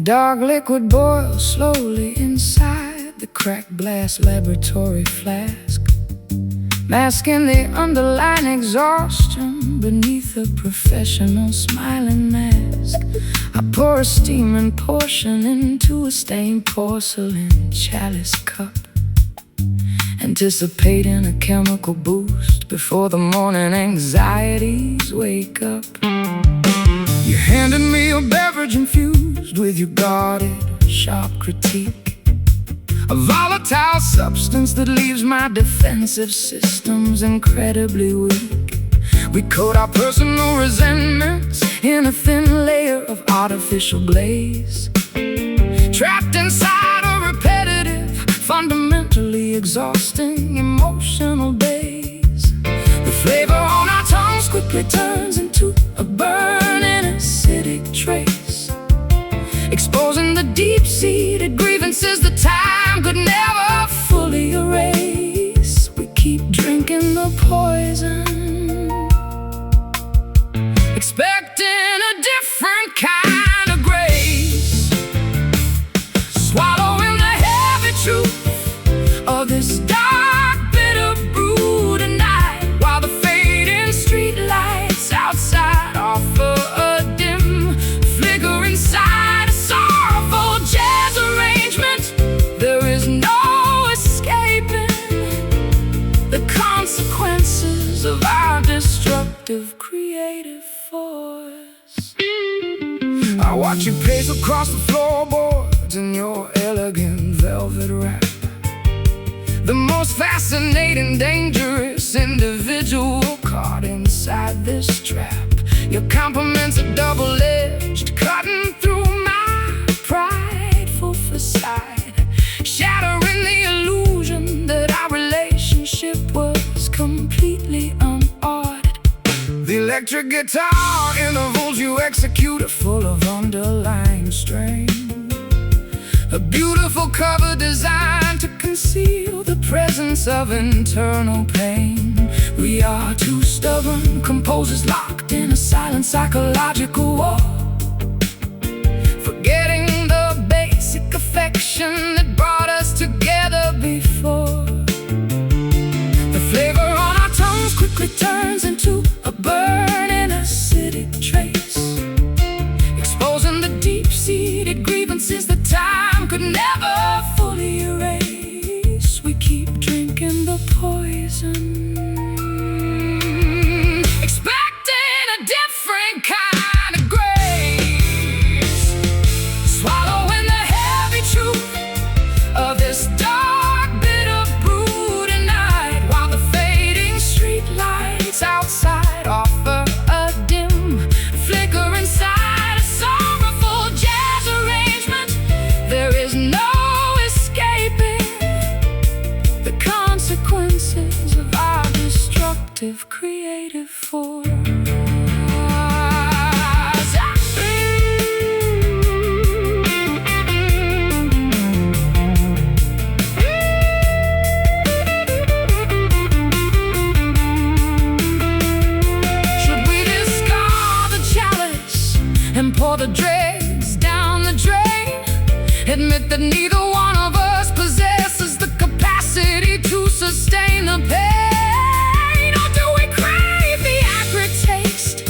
dark liquid boils slowly inside the cracked glass laboratory flask, masking the underlying exhaustion beneath a professional smiling mask. I pour a steaming portion into a stained porcelain chalice cup, anticipating a chemical boost before the morning anxieties wake up. You handed me a beverage infused with your guarded, sharp critique, a volatile substance that leaves my defensive systems incredibly weak. We coat our personal resentments in a thin layer of artificial glaze, trapped inside a repetitive, fundamentally exhausting emotional daze. The flavor on our tongues quickly turns into a burning acidic trace, exposing the deep-seated grievances that time could never fully erase. We keep drinking the poison, expecting a different kind of grace, swallowing the heavy truth of this dark, bitter brew tonight, while the fading street lights outside offer a dim, flickering sight, a sorrowful jazz arrangement. There is no escaping the consequences of our destructive creative force. I watch you pace across the floorboards in your elegant velvet wrap, the most fascinating, dangerous individual caught inside this trap. Your compliments are double-edged, cutting through my prideful facade, shattering the illusion that our relationship was completely unordered. The electric guitar intervals you execute are full of underlying strain, a beautiful cover designed to conceal the presence of internal pain. We are two stubborn composers locked in a silent psychological war, forgetting the basic affection that brought us together before. The flavor on our tongues quickly turns into a burning acidic trace, exposing the deep-seated grievances that time could never fully erase. We keep drinking the poison, expecting a different kind of grace, swallowing the heavy truth of this dark, bitter brew tonight, while the fading street lights outside offer a dim, flickering sight, a sorrowful jazz arrangement. There is no escaping the consequences of our destructive creative force. Should we discard the chalice and pour the dregs down the drain? Admit that neither one of us possesses the capacity to sustain the pain? Or do we crave the acrid taste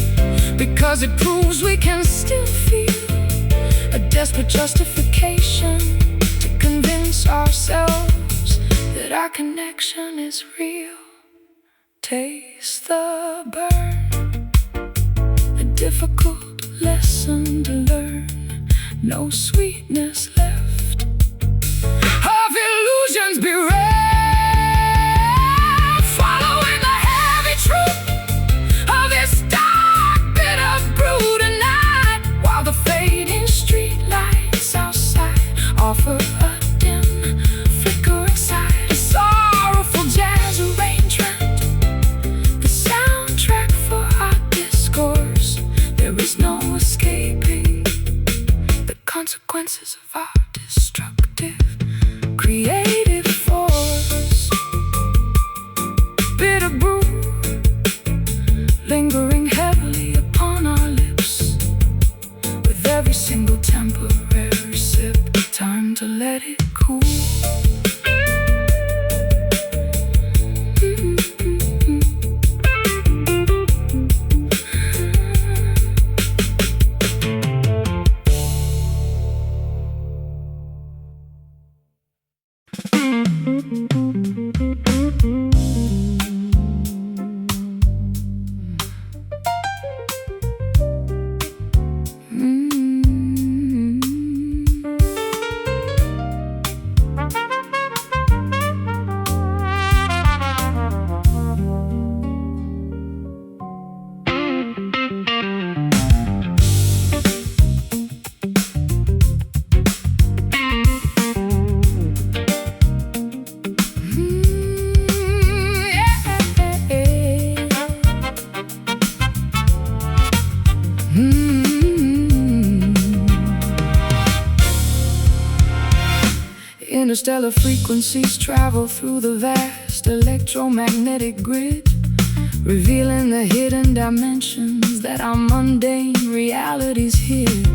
because it proves we can still feel, a desperate justification to convince ourselves that our connection is real? Taste the burn, a difficult lesson to learn. No sweetness left of illusions bereft, following the heavy truth of this dark, bitter brew tonight, while the fading street lights outside offer a dim, flickering sight, a sorrowful jazz arrangement, the soundtrack for our discourse. There is no escaping the consequences of our destructive creative force. Bitter brew lingering heavily upon our lips, with every single temporary to let it cool. Interstellar frequencies travel through the vast electromagnetic grid, revealing the hidden dimensions that our mundane realities hid.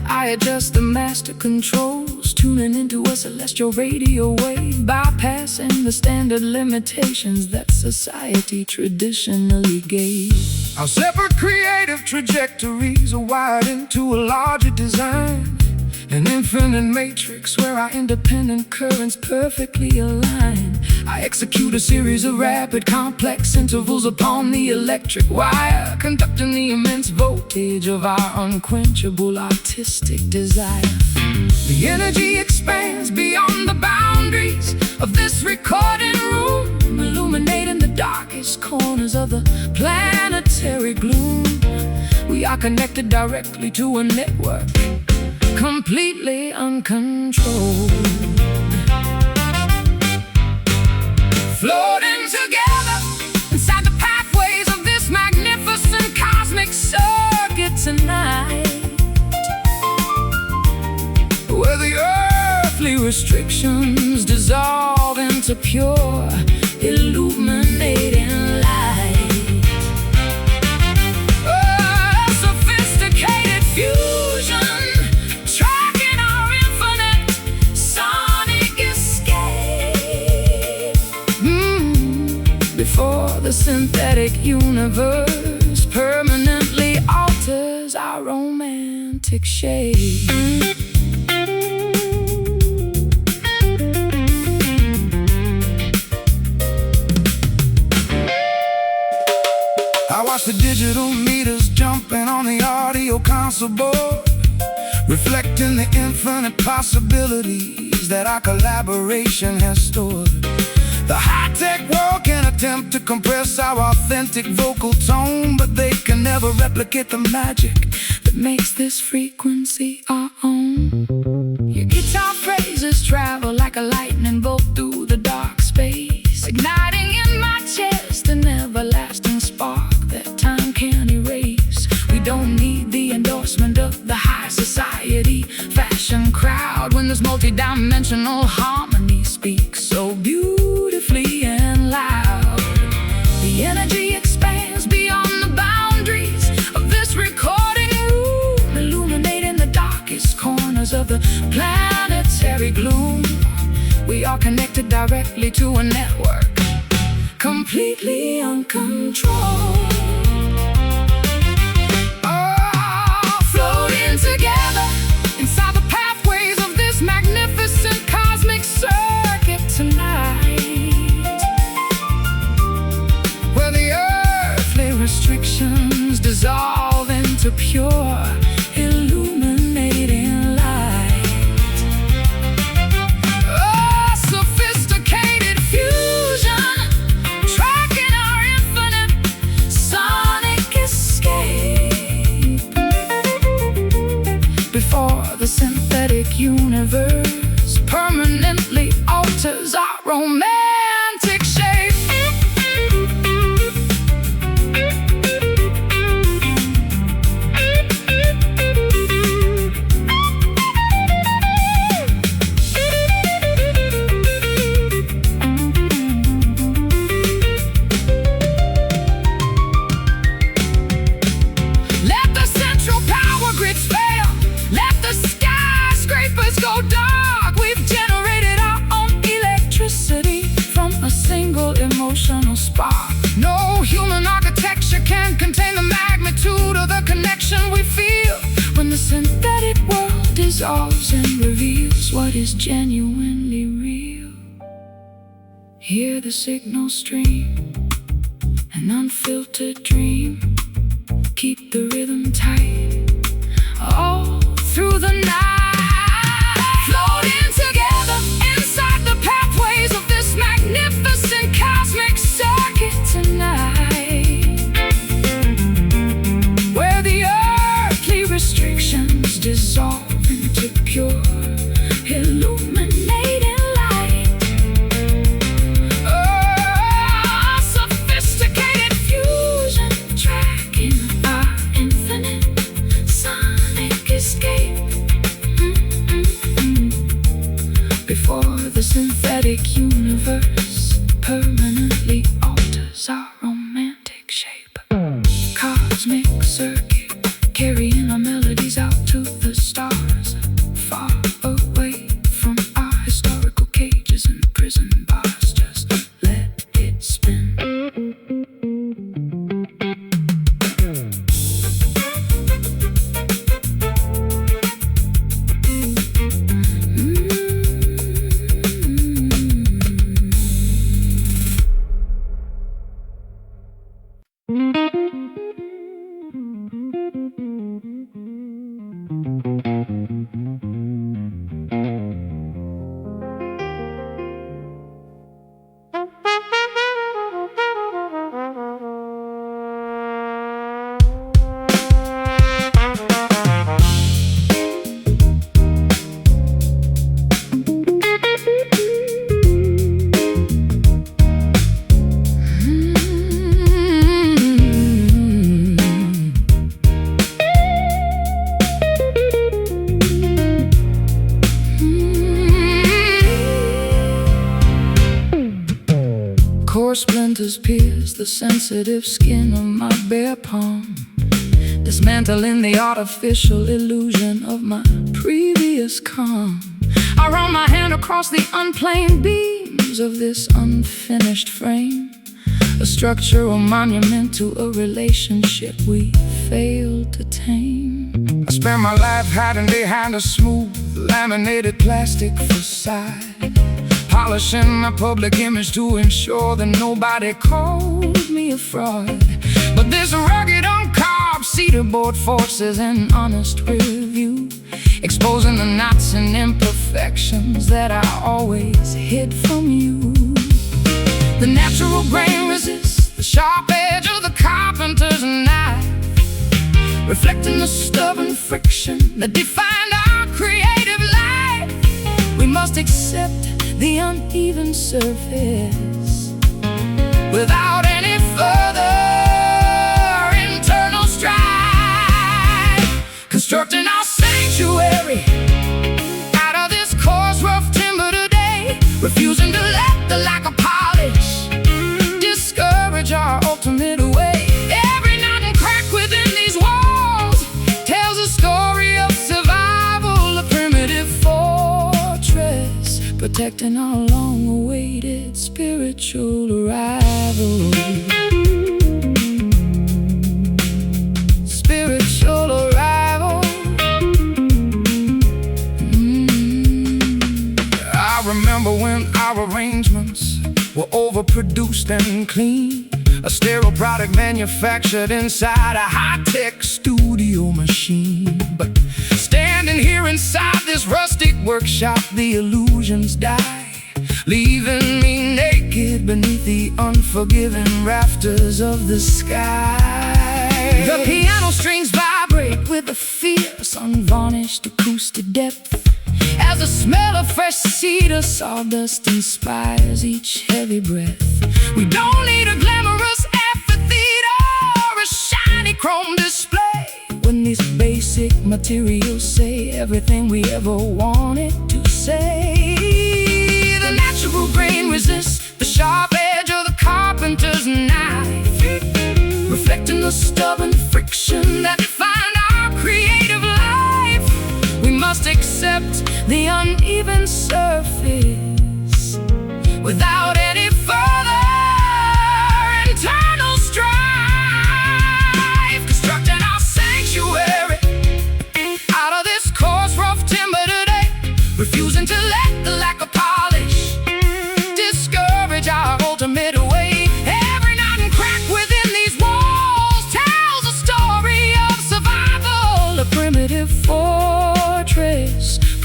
I adjust the master controls, tuning into a celestial radio wave, bypassing the standard limitations that society traditionally gave. Our separate creative trajectories are wired into a larger design, an infinite matrix where our independent currents perfectly align. I execute a series of rapid, complex intervals upon the electric wire, conducting the immense voltage of our unquenchable artistic desire. The energy expands beyond the boundaries of this recording room, illuminating the darkest corners of the planetary gloom. We are connected directly to a network, completely uncontrolled, floating together inside the pathways of this magnificent cosmic circuit tonight, where the earthly restrictions dissolve into pure, illuminating light. A sophisticated fusion, before the synthetic universe permanently alters our romantic shape. I watch the digital meters jumping on the audio console board, reflecting the infinite possibilities that our collaboration has stored. The high-tech world can attempt to compress our authentic vocal tone, but they can never replicate the magic that makes this frequency our own. Your guitar phrases travel like a lightning bolt through the dark space, igniting in my chest an everlasting spark that time can't erase. We don't need the endorsement of the high society fashion crowd when this multi-dimensional harmony speaks so beautifully and loud. The energy expands beyond the boundaries of this recording room, illuminating the darkest corners of the planetary gloom. We are connected directly to a network, completely uncontrolled. Floating together inside the pathways of this magnificent cosmic circuit tonight, where the earthly restrictions dissolve into pure, illuminating light. A sophisticated fusion, tracking our infinite sonic escape, before the synthetic universe permanently alters our romantic shape. Let the central power grids fail, let the skyscrapers go dark. dissolves and reveals what is genuinely real. Hear the signal stream, an unfiltered dream. Keep the rhythm tight all through the night. Floating together inside the pathways of this magnificent cosmic circuit tonight, where the earthly restrictions dissolve into pure illuminating light. A sophisticated fusion tracking our infinite sonic escape. Before the synthetic universe permanently alters our romantic shape. Cosmic circuit, carrying our melodies out to the stars, far away from our historical cages and prison bars. Just let it spin. Splinters pierce the sensitive skin of my bare palm, dismantling the artificial illusion of my previous calm. I run my hand across the unplaned beams of this unfinished frame, a structural monument to a relationship we failed to tame. I spent my life hiding behind a smooth laminated plastic facade, polishing my public image to ensure that nobody called me a fraud. But this rugged, uncarved cedar board forces an honest review, exposing the knots and imperfections that I always hid from you. The natural grain resists the sharp edge of the carpenter's knife, reflecting the stubborn friction that defined our creative life. We must accept the uneven surface without any further internal strife, constructing our sanctuary out of this coarse, rough timber today, refusing to let the lack of polish discourage our ultimate way. Every knot and crack within these walls tells a story of survival, a primitive fortress protecting our long-awaited spiritual arrival. Spiritual arrival. I remember when our arrangements were overproduced and clean, a sterile product manufactured inside a high-tech studio machine. But standing here inside this rustic workshop, the illusions die, leaving me naked beneath the unforgiving rafters of the sky. The piano strings vibrate with a fierce, unvarnished acoustic depth, as the smell of fresh cedar sawdust inspires each heavy breath. We don't need a glamorous amphitheater or a shiny chrome display when these basic materials say everything we ever wanted to say. The natural grain resists the sharp edge of the carpenter's knife, reflecting the stubborn friction that defined our creative life. We must accept the uneven surface without any further internal strife, constructing our sanctuary out of this coarse, rough timber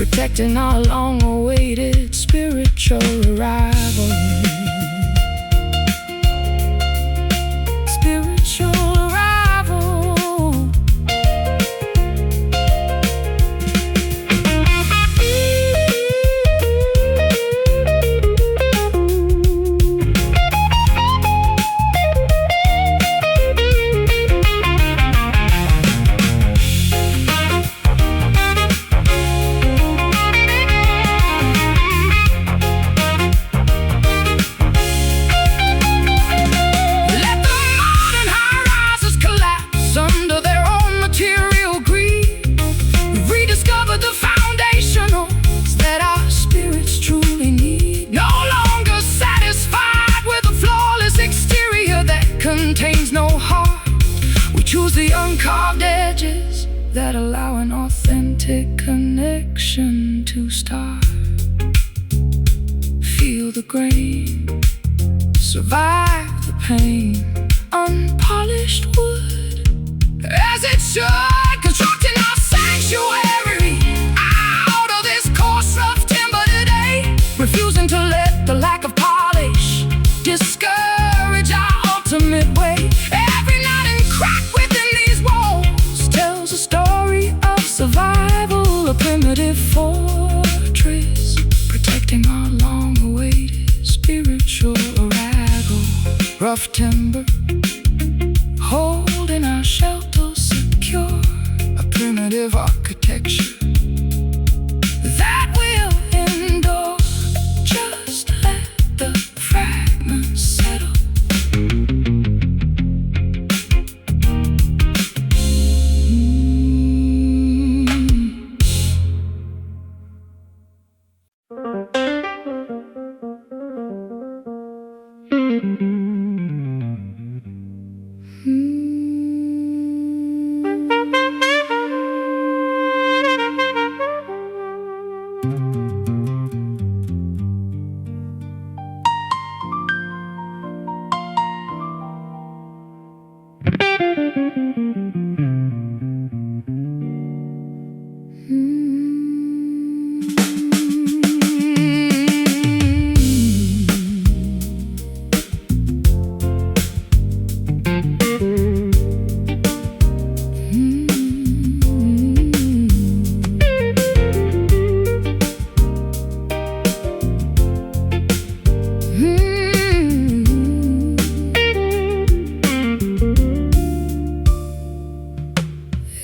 protecting our long-awaited spiritual arrival. Spiritual arrival. Contains no heart. We choose the uncarved edges that allow an authentic connection to start. Feel the grain, survive the pain. Unpolished wood, as it should, constructing our sanctuary out of this coarse, rough timber today. Refusing to let the lack of polish discourage our ultimate way. Every knot and crack within these walls tells a story of survival, a primitive fortress protecting our long-awaited spiritual arrival. Rough timber holding our shelter secure, a primitive architecture that will endure. Just let the fragments settle.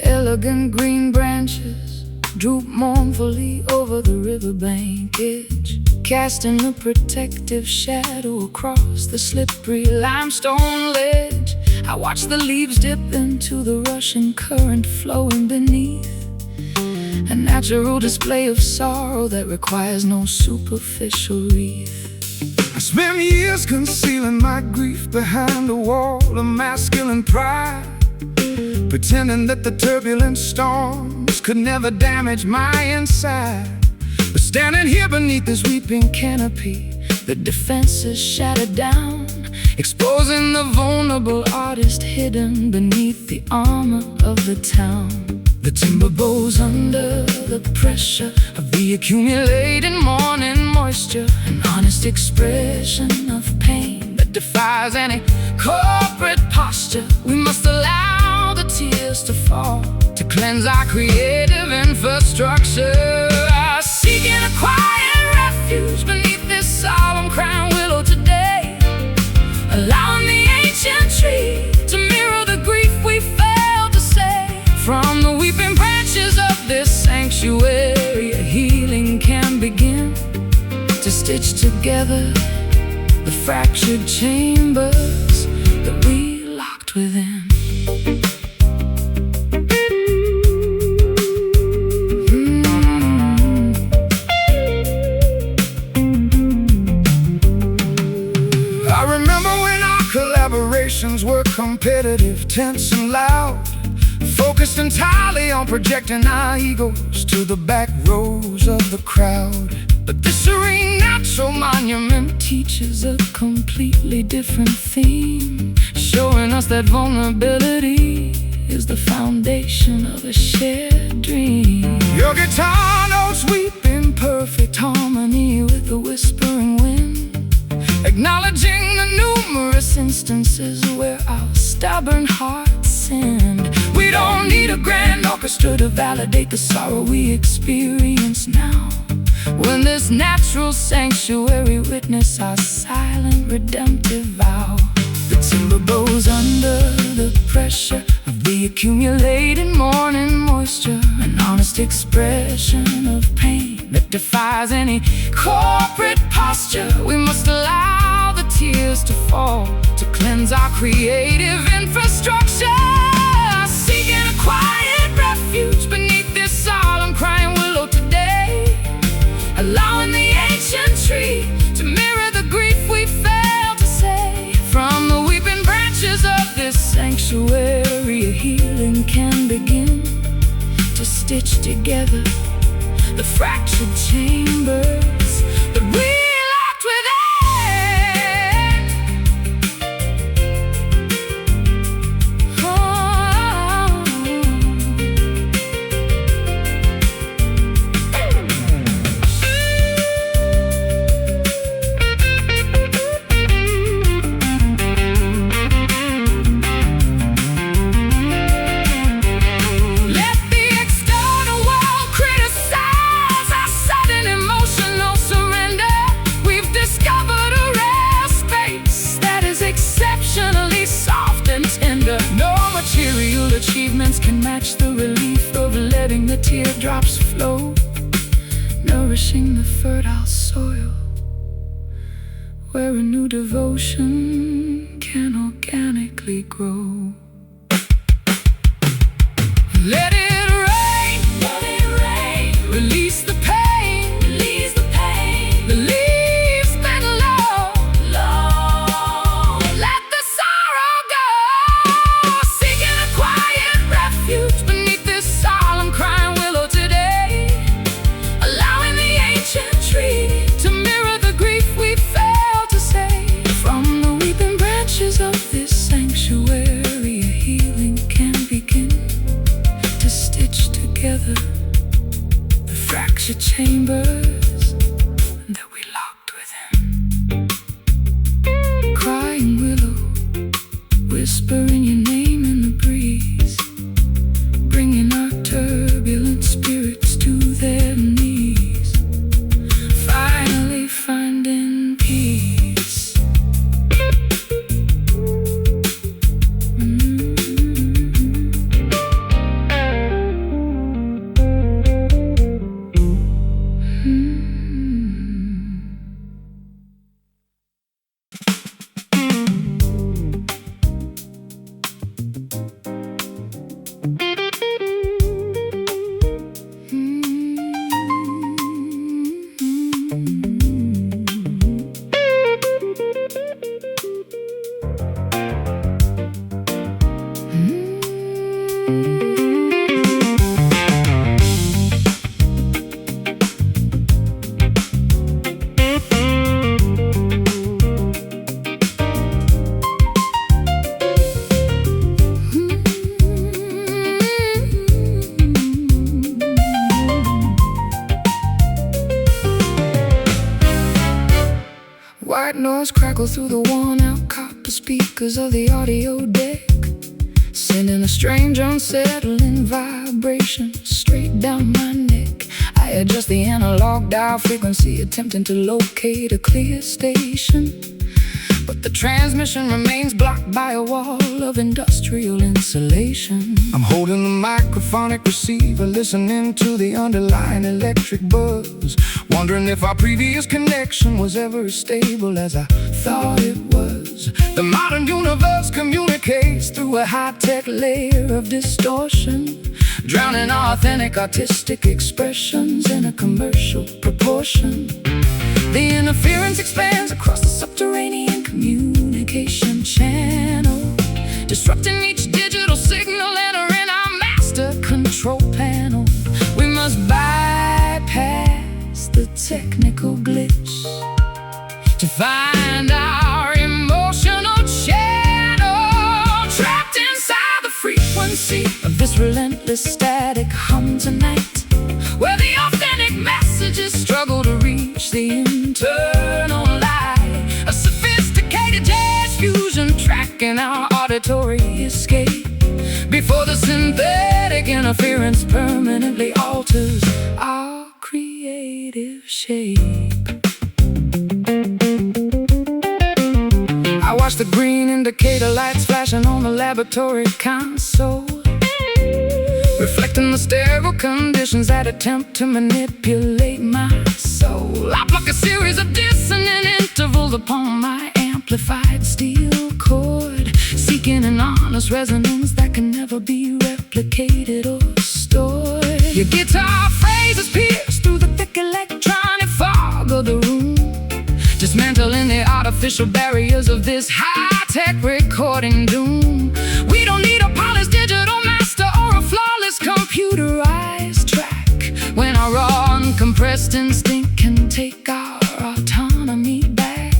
Elegant green branches droop mournfully over the riverbank edge, casting a protective shadow across the slippery limestone ledge. I watch the leaves dip into the rushing current flowing beneath, a natural display of sorrow that requires no superficial wreath. I spent years concealing my grief behind a wall of masculine pride, pretending that the turbulent storms could never damage my inside. But standing here beneath this weeping canopy, the defenses shattered down, exposing the vulnerable artist hidden beneath the armor of the town. The timber bows under the pressure of the accumulating morning moisture, an honest expression of pain that defies any corporate posture. We must allow the tears to fall to cleanse our creative infrastructure. Seeking a quiet refuge beneath this solemn crown willow today, allowing the ancient tree to mirror the grief we failed to say. From the weeping branches of this sanctuary, a healing can begin to stitch together the fractured chambers that we locked within. I remember when our collaborations were competitive, tense and loud, focused entirely on projecting our egos to the back rows of the crowd. But this serene natural monument teaches a completely different theme, showing us that vulnerability is the foundation of a shared dream. Your guitar notes weep instances where our stubborn hearts sinned. We don't need a grand orchestra to validate the sorrow we experience now. When this natural sanctuary witness our silent redemptive vow, the timber bows under the pressure of the accumulated morning moisture, an honest expression of pain that defies any corporate posture. We must allow the tears to fall to cleanse our creative infrastructure, seeking a quiet refuge beneath this solemn crying willow today, allowing the ancient tree to mirror the grief we failed to say. From the weeping branches of this sanctuary, a healing can begin to stitch together the fractured chambers that we locked within. Achievements can match the relief of letting the teardrops flow, nourishing the fertile soil where a new devotion can organically grow. Let it rain, release the pain, the leaves bend low, let the sorrow go, seeking a quiet refuge beneath this solemn crying willow today, allowing the ancient tree to mirror the grief we failed to say. From the weeping branches of this sanctuary, a healing can begin to stitch together the fractured chambers that we locked within. Crying willow, whispering your name in the breeze, bringing our turbulent spirits to their knees, finally finding peace. White noise crackle through the worn-out copper speakers of the audio deck, sending a strange unsettling vibration straight down my neck. I adjust the analog dial frequency, attempting to locate a clear station, but the transmission remains blocked by a wall of industrial insulation. I'm holding the microphonic receiver, listening to the underlying electric buzz, wondering if our previous connection was ever as stable as I thought it was. The modern universe communicates through a high-tech layer of distortion, drowning our authentic artistic expressions in a commercial proportion. The interference expands across the subterranean communication channel, disrupting each digital signal entering our master control panel. We must bypass the technical glitch to find our emotional channel, trapped inside the frequency of this relentless static hum tonight, where the authentic messages struggle to reach the internal light. A sophisticated jazz fusion track permanently alters our creative shape. I watch the green indicator lights flashing on the laboratory console, reflecting the sterile conditions that attempt to manipulate my soul. I pluck a series of dissonant intervals upon my amplified steel cord, seeking an honest resonance that can never be replicated or stored. Your guitar phrases pierce through the thick electronic fog of the room, dismantling the artificial barriers of this high-tech recording doom. We don't need a polished digital master or a flawless computerized track, when our raw uncompressed instinct can take our autonomy back.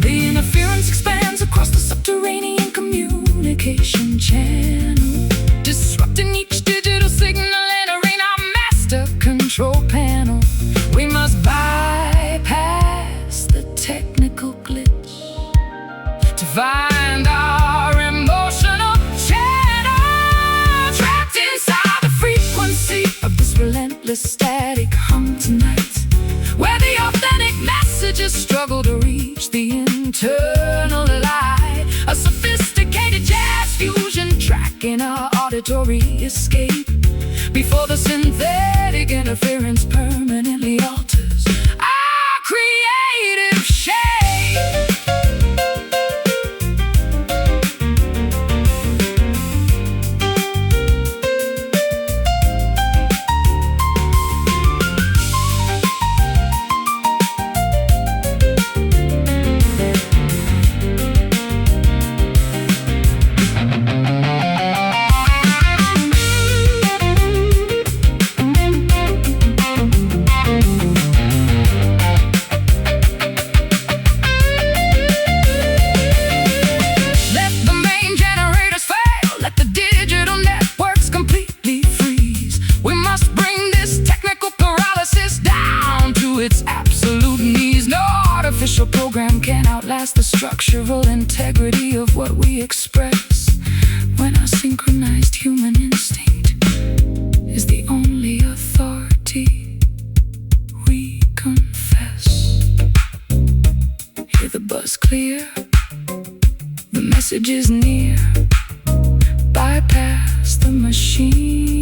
The interference expands across the subterranean communication channel, disrupting each digital signal, entering our master control panel. We must bypass the technical glitch to find our emotional channel, trapped inside the frequency of this relentless static hum tonight, where the authentic messages struggle to reach the internal light. A sophisticated jazz fusion track in our auditory escape, before the synthetic interference permanently alters our creative shape. Program can outlast the structural integrity of what we express, when our synchronized human instinct is the only authority we confess. Hear the buzz clear, the message is near. Bypass the machine,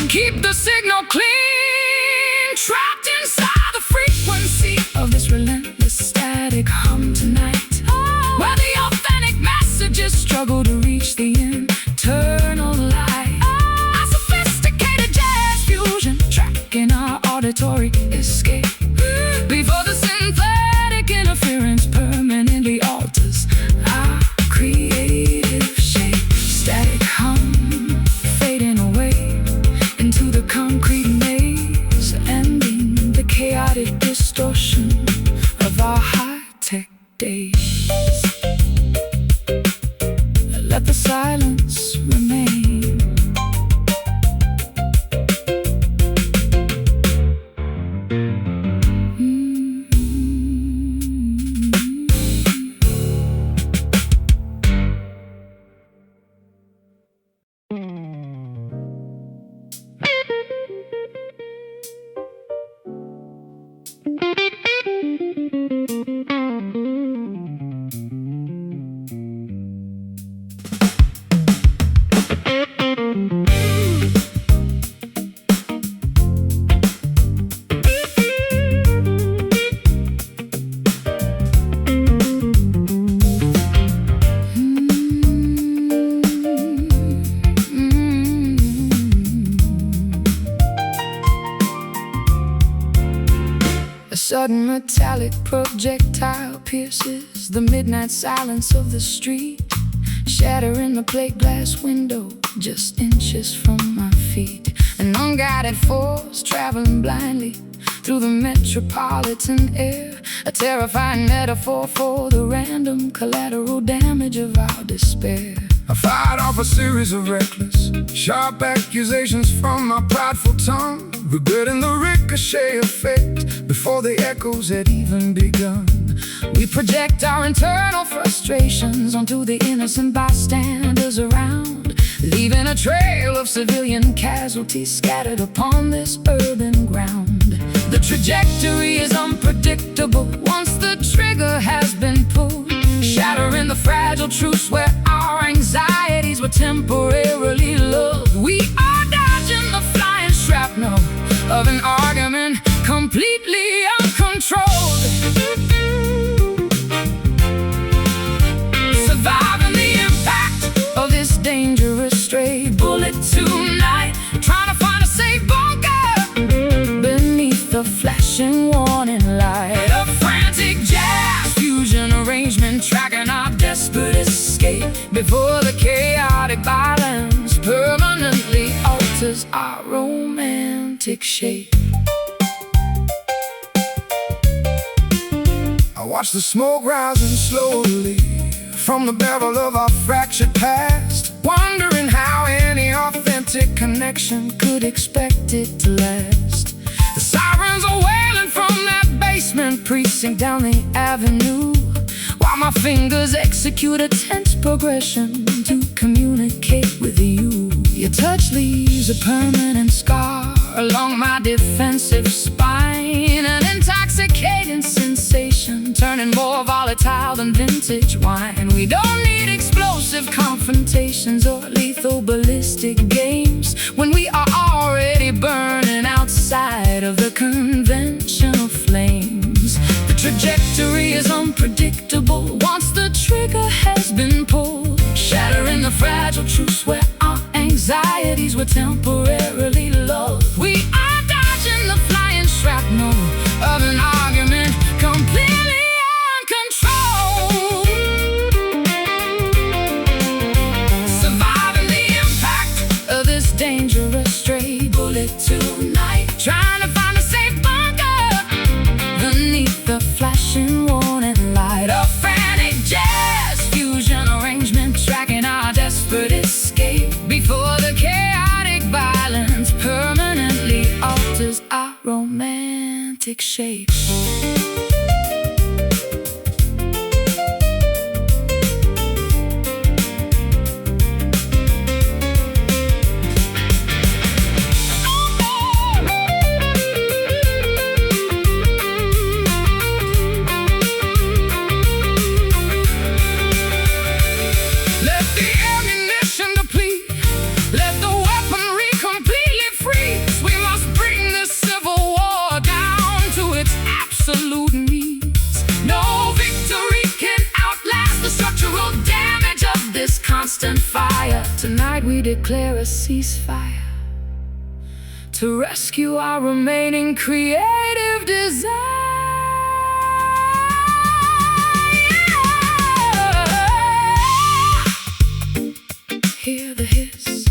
keep the signal clean, trapped inside the frequency of this relentless static hum tonight, where the authentic messages struggle to reach the internal light. A sophisticated jazz fusion track in our auditory escape, before the synthetic interference permanently alters our creative shape. Static hum fading away into the concrete maze, ending the chaotic distortion of our high-tech days. Let the silence remain. Sudden metallic projectile pierces the midnight silence of the street, shattering the plate glass window just inches from my feet. An unguided force traveling blindly through the metropolitan air, a terrifying metaphor for the random collateral damage of our despair. I fired off a series of reckless, sharp accusations from my prideful tongue, regretting the ricochet effect before the echoes had even begun. We project our internal frustrations onto the innocent bystanders around, leaving a trail of civilian casualties scattered upon this urban ground. The trajectory is unpredictable once the trigger has been pulled, shattering the fragile truce where our anxieties were temporarily lulled. We are dodging the flying shrapnel of an argument completely uncontrolled, surviving the impact of this dangerous stray bullet tonight, trying to find a safe bunker beneath the flashing warning light. A frantic jazz fusion arrangement tracking our desperate escape before the chaotic violence permanently alters our romantic shape. I watch the smoke rising slowly from the barrel of our fractured past, wondering how any authentic connection could expect it to last. The sirens are wailing from that basement precinct down the avenue, while my fingers execute a tense progression to communicate with you. Your touch leaves a permanent scar along my defensive spine, an intoxicating sensation turning more volatile than vintage wine. We don't need explosive confrontations or lethal ballistic games when we are already burning outside of the conventional flames. The trajectory is unpredictable once the trigger has been pulled, shattering the fragile truce where our anxieties were temporarily lulled. We are dodging the flying shrapnel of an argument completely uncontrolled, surviving the impact of this dangerous stray bullet tonight, trying to find a safe bunker beneath the flashing warning light. A frantic jazz fusion arrangement tracking our desperate escape before the chaotic violence permanently alters our romantic shape. Fire. Tonight we declare a ceasefire to rescue our remaining creative desire. Hear the hiss,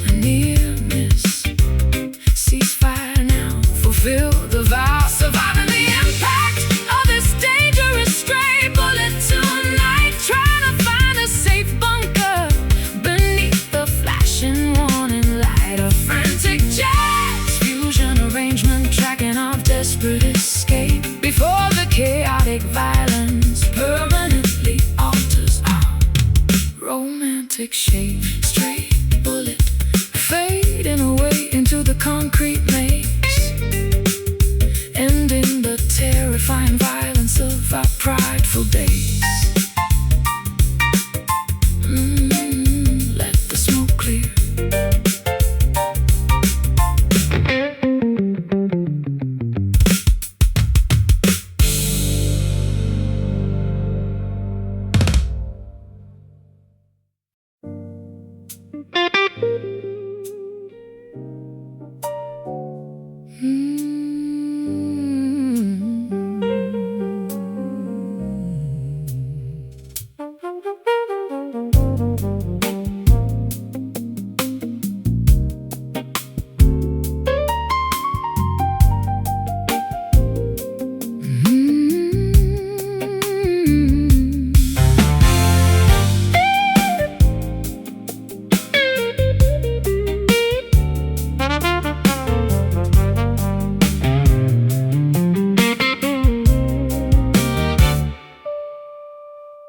a near miss. Ceasefire now, fulfill the vow, surviving the impact of this dangerous stray bullet tonight, trying to find a safe bunker beneath the flashing warning light. A frantic jazz fusion arrangement tracking our desperate escape before the chaotic violence permanently alters our romantic shape. Stray bullet fading away into the concrete maze, ending the terrifying violence of our prideful days. Let the smoke clear.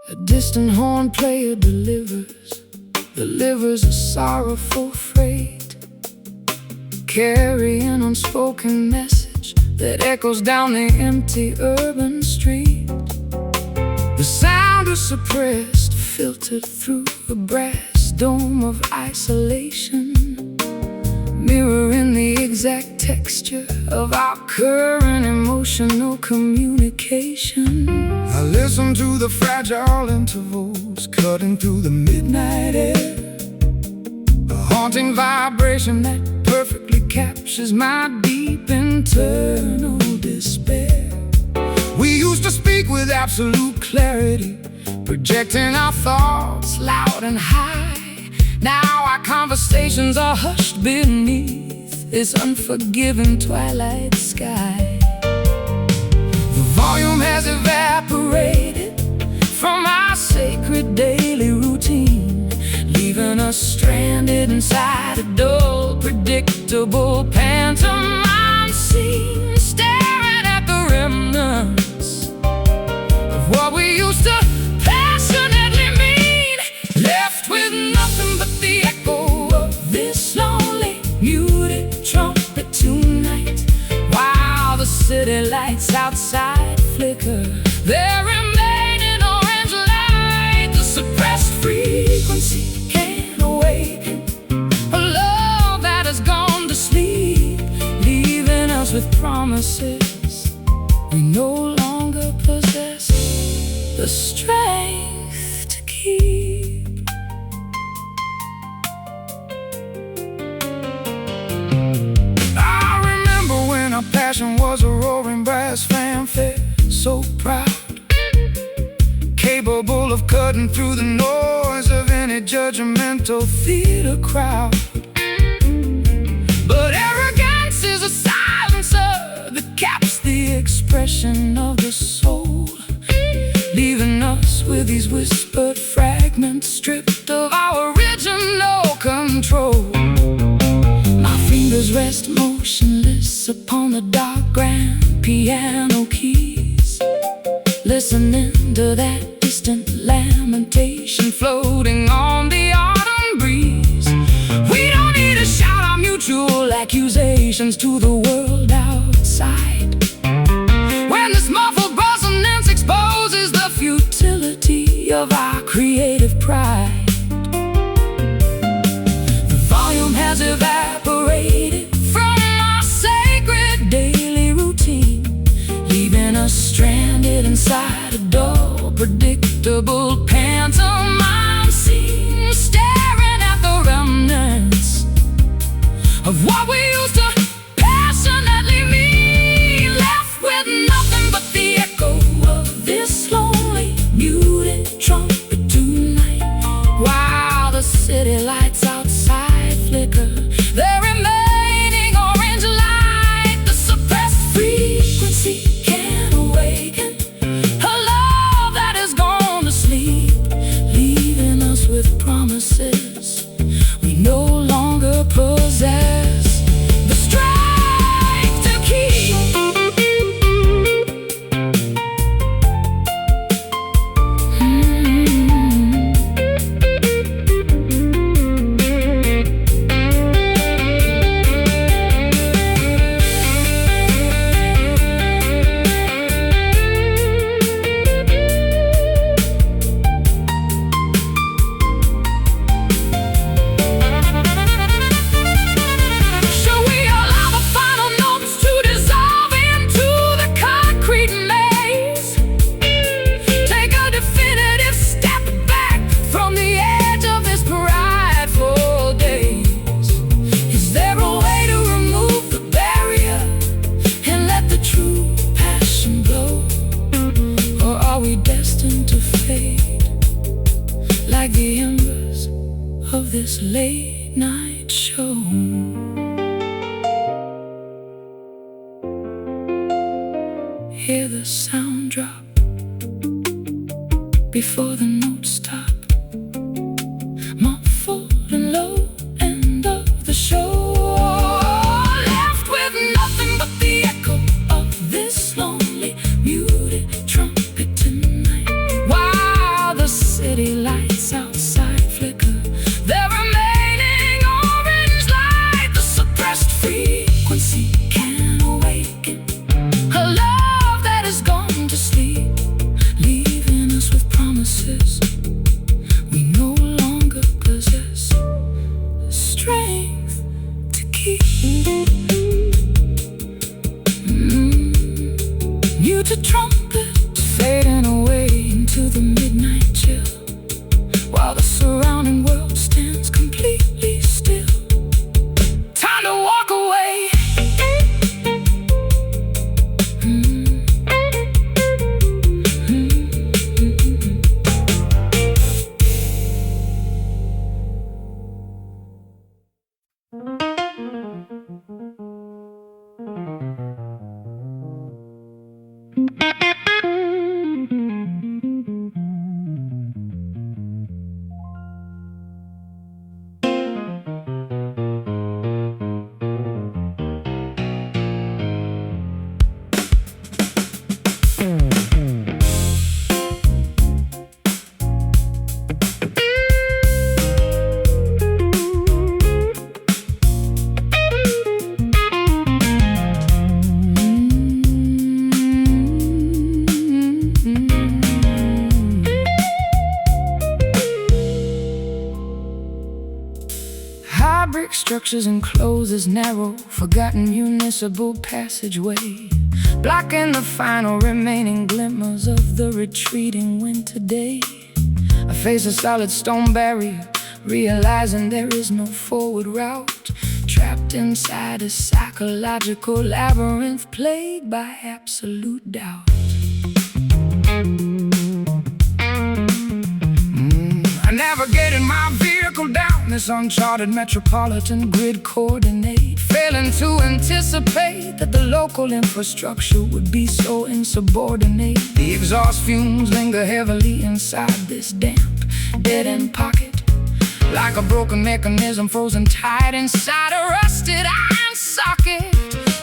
A distant horn player delivers delivers a sorrowful freight, carrying an unspoken message that echoes down the empty urban street. The sound is suppressed, filtered through a brass dome of isolation, mirroring the exact texture of our current emotional communication. I listen to the fragile intervals cutting through the midnight air, a haunting vibration that perfectly captures my deep internal despair. We used to speak with absolute clarity, projecting our thoughts loud and high. Now our conversations are hushed beneath this unforgiving twilight sky. The volume has evaporated from our sacred daily routine, leaving us stranded inside a dull, predictable pantomime scene, staring at the remnants of what we used to passionately mean, left with nothing but the echo of this lonely, muted trumpet tonight. While the city lights outside flicker their remaining orange light, the suppressed frequency can't awaken a love that has gone to sleep, leaving us with promises we no longer possess the strength to keep. I remember when our passion was a roaring brass fanfare, so proud, capable of cutting through the noise of any judgmental theater crowd. But arrogance is a silencer that caps the expression of the soul, leaving us with these whispered fragments stripped of our original control. My fingers rest motionless upon the dark grand piano keys, listening to that distant lamentation floating on the autumn breeze. We don't need to shout our mutual accusations to the world outside, when this muffled resonance exposes the futility of our creative pride. The volume has evaporated from our sacred daily routine, leaving us stranded inside a dull, predictable pantomime scene, staring at the remnants of what we used to passionately mean, left with nothing but the echo of this lonely, muted trumpet tonight. While the city lights outside flicker their remaining orange light, the suppressed frequency can't awaken a love that has gone to sleep, leaving us with promises we no longer possess the strength to keep. Shall we allow the final notes to dissolve into the concrete maze? Take a definitive step back from the edge of this prideful daze. Is there a way to remove the barrier and let the true passion glow? Or are we destined to fade like the embers of this late night show? Hear the sound drop before the notes stop, muffled and low, end of the show. Left with nothing but the echo of this lonely, muted trumpet tonight. While the city lights outside flicker and awaken. A love that has gone to sleep, leaving us with promises we no longer possess the strength to keep. Muted trumpets fading away into the midnight chill, while the surrounding world stands completely still. Time to walk away. Brick structures enclose this narrow, forgotten municipal passageway, blocking the final remaining glimmers of the retreating winter day. I face a solid stone barrier, realizing there is no forward route, trapped inside a psychological labyrinth plagued by absolute doubt. I navigated my vehicle down this uncharted metropolitan grid coordinate, failing to anticipate that the local infrastructure would be so insubordinate. The exhaust fumes linger heavily inside this damp, dead-end pocket, like a broken mechanism frozen tight inside a rusted iron socket.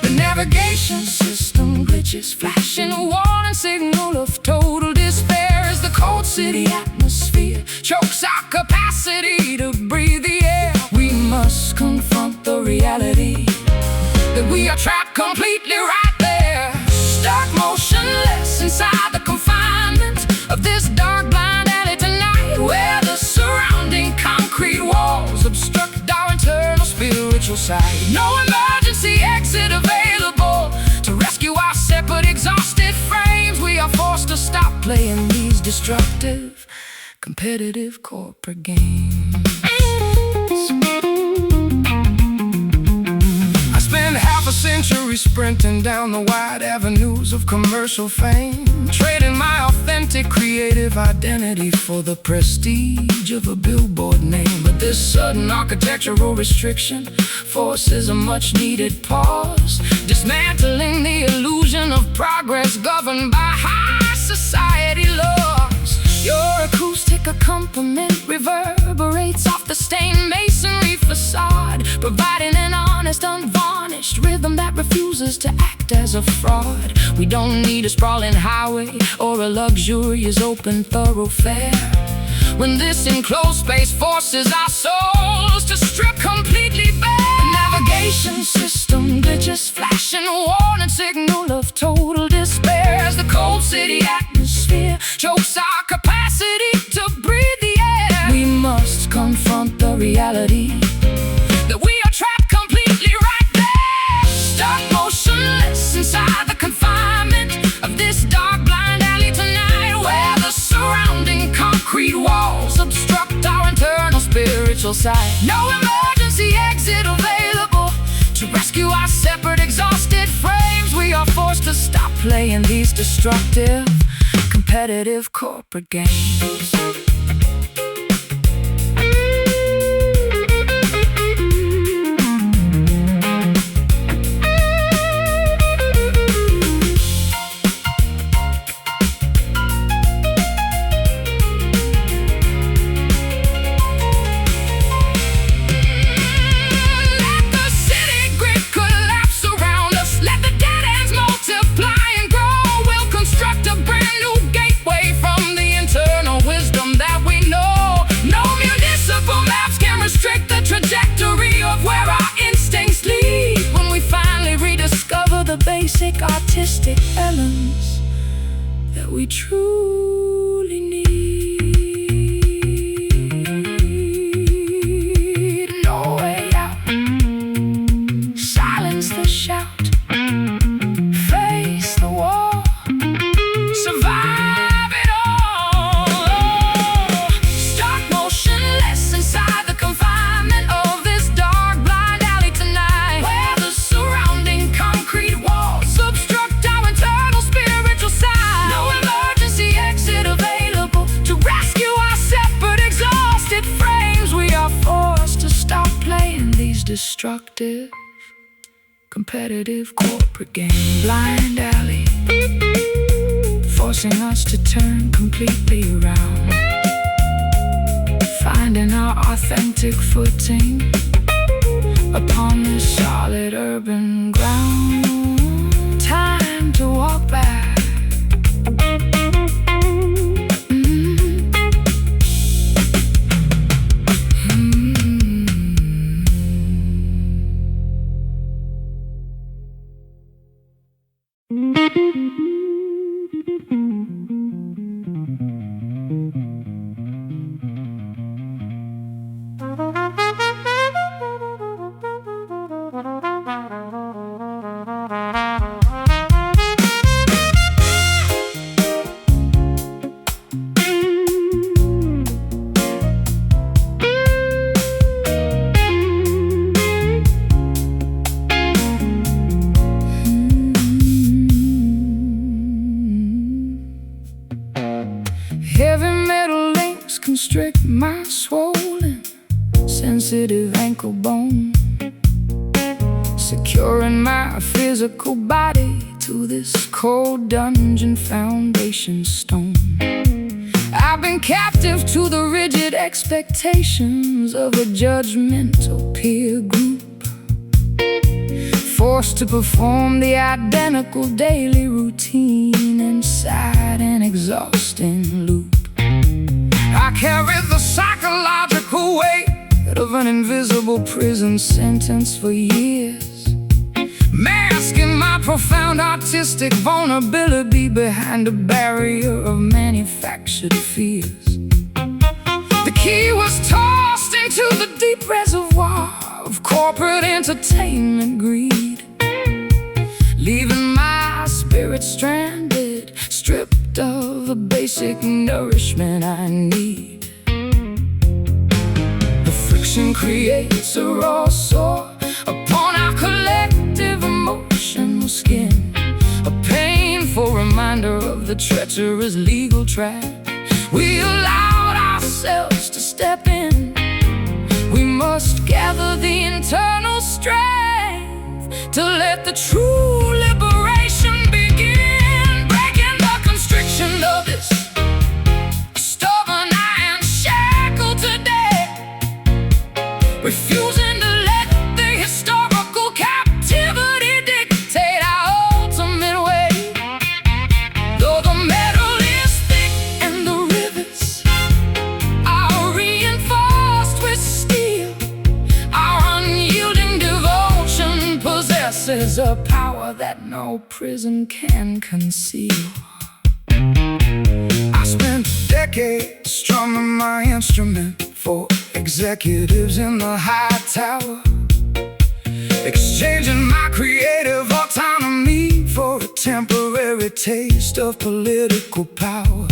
The navigation system glitches, flashing a warning signal of total despair as the cold city atmosphere chokes our capacity to breathe the air. We must confront the reality that we are trapped completely right there, stuck motionless inside the confinement of this dark blind alley tonight, where the surrounding concrete walls obstruct our internal spiritual sight. No emergency exit available to rescue our separate exhausted frames. We are forced to stop playing these destructive, competitive corporate games. I spent half a century sprinting down the wide avenues of commercial fame, trading my authentic creative identity for the prestige of a billboard name. But this sudden architectural restriction forces a much needed pause, dismantling the illusion of progress governed by high society laws. Your acoustic accompaniment reverberates off the stained masonry facade, providing an honest, unvarnished rhythm that refuses to act as a fraud. We don't need a sprawling highway or a luxurious open thoroughfare when this enclosed space forces our souls to strip completely bare. The navigation system glitches, flashing a warning signal of total despair as the cold city atmosphere chokes our capacity to breathe the air. We must confront the reality that we are trapped completely right there, stuck motionless inside the confinement of this dark blind alley tonight, where the surrounding concrete walls obstruct our internal spiritual sight. No emergency exit available to rescue our separate exhausted frames. We are forced to stop playing these destructive, competitive corporate games. We know the basic artistic elements that we truly need. No way out. Silence the shout. Face the wall. Survive it all. Start motionless inside the confinement of this dark, blind alley tonight, where the surrounding concrete walls obstruct our internal spiritual side. No emergency exit available to rescue our separate, exhausted frames. We are forced to stop playing these destructive, competitive corporate game. Blind alley, forcing us to turn completely around, finding our authentic footing upon this solid urban ground. Time to walk back. Heavy metal links constrict my swollen, sensitive ankle bone, securing my physical body to this cold dungeon foundation stone. I've been captive to the rigid expectations of a judgmental peer group, forced to perform the identical daily routine inside an exhausting loop. I carry the psychological weight of an invisible prison sentence for years, masking my profound artistic vulnerability behind a barrier of manufactured fears. The key was tossed into the deep reservoir of corporate entertainment greed, leaving my spirit stranded, stripped of the basic nourishment I need. The friction creates a raw sore upon our collective emotional skin, a painful reminder of the treacherous legal trap we allowed ourselves to step in. We must gather the internal strength to let the true liberation begin, breaking the constriction of this stubborn iron shackle today, refusing to let the historical captivity dictate our ultimate way. Though the metal is thick and the rivets are reinforced with steel, our unyielding devotion possesses a power that no prison can conceal. I spent decades strumming my instrument for executives in the high tower, exchanging my creative autonomy for a temporary taste of political power.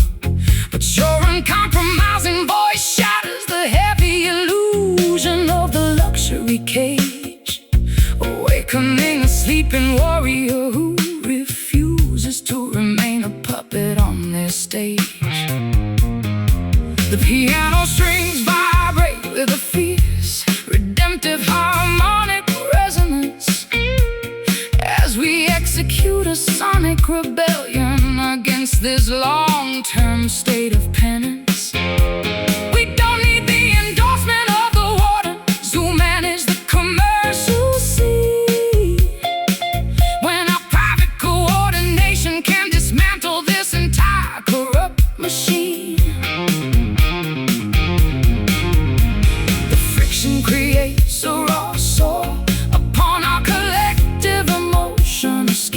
But your uncompromising voice shatters the heavy illusion of the luxury cage, awakening a sleeping warrior who refuses to remain a puppet on this stage. The piano strings vibrate with a fierce, redemptive harmonic resonance as we execute a sonic rebellion against this long-term state of penance. We don't need the endorsement of the wardens who manage the commercial scene, when our private coordination can dismantle this entire corrupt machine. The friction creates a raw sore upon our collective emotional skin,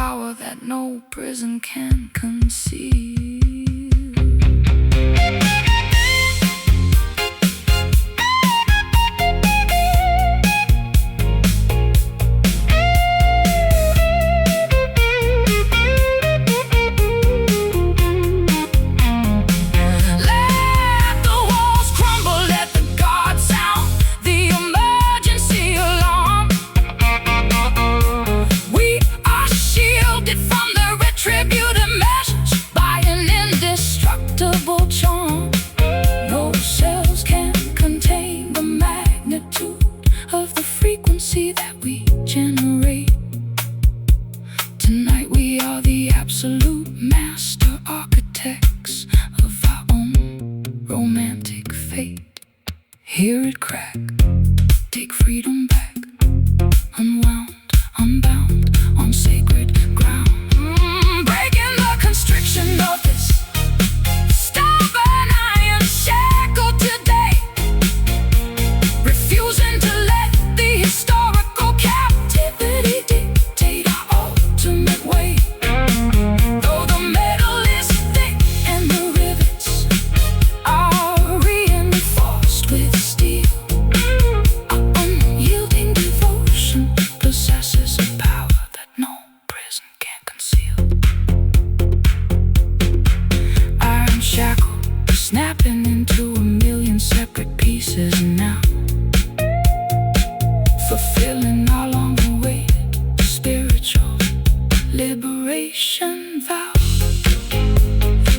power that no prison can conceal. That we generate. Tonight we are the absolute master architects of our own romantic fate. Hear it crack, take freedom back, unwound, unbound, on sacred ground. Breaking the constriction of this stubborn iron shackle today, refusing to let the historical captivity dictate our ultimate way. Though the metal is thick and the rivets are reinforced with steel, our unyielding devotion possesses a power that no prison can conceal. Iron shackle snapping into a million separate pieces now, fulfilling our long-awaited spiritual liberation vow.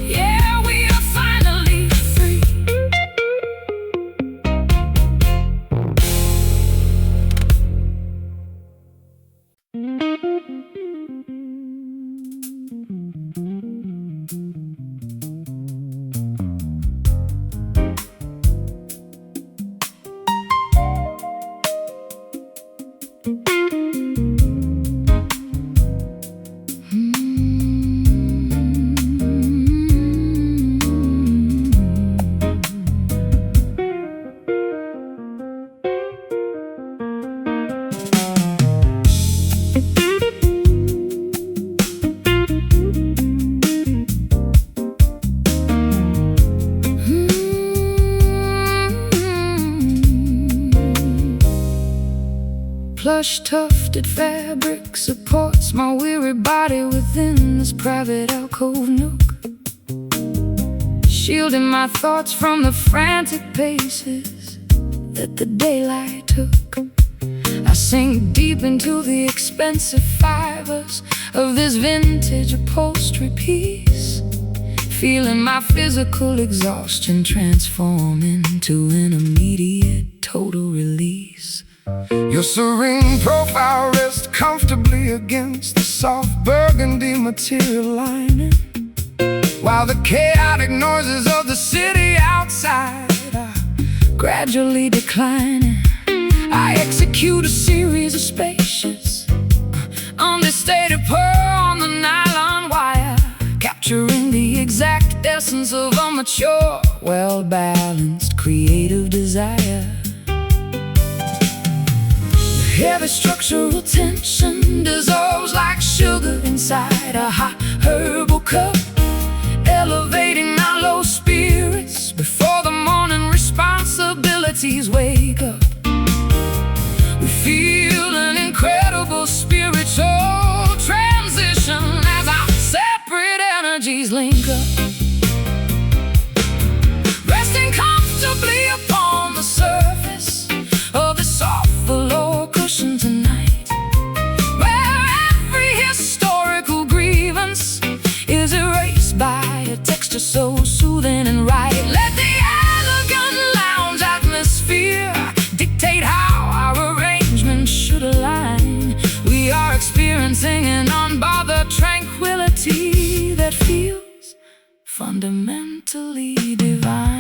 Yeah, we are finally free. Plush tufted fabric supports my weary body within this private alcove nook, shielding my thoughts from the frantic paces that the daylight took. I sink deep into the expensive fibers of this vintage upholstery piece, feeling my physical exhaustion transform into an immediate total release. Your serene profile rests comfortably against the soft burgundy material lining, while the chaotic noises of the city outside are gradually declining. I execute a series of spacious, understated purr on the nylon wire, capturing the exact essence of a mature, well-balanced creative desire. Heavy structural tension dissolves like sugar inside a hot herbal cup, elevating our low spirits before the morning responsibilities wake up. We feel an incredible spiritual transition as our separate energies link up, resting comfortably upon the surface of the soft velour cushion tonight, where every historical grievance is erased by a texture so soothing and right. Let the elegant lounge atmosphere dictate how our arrangement should align. We are experiencing an unbothered tranquility that feels fundamentally divine.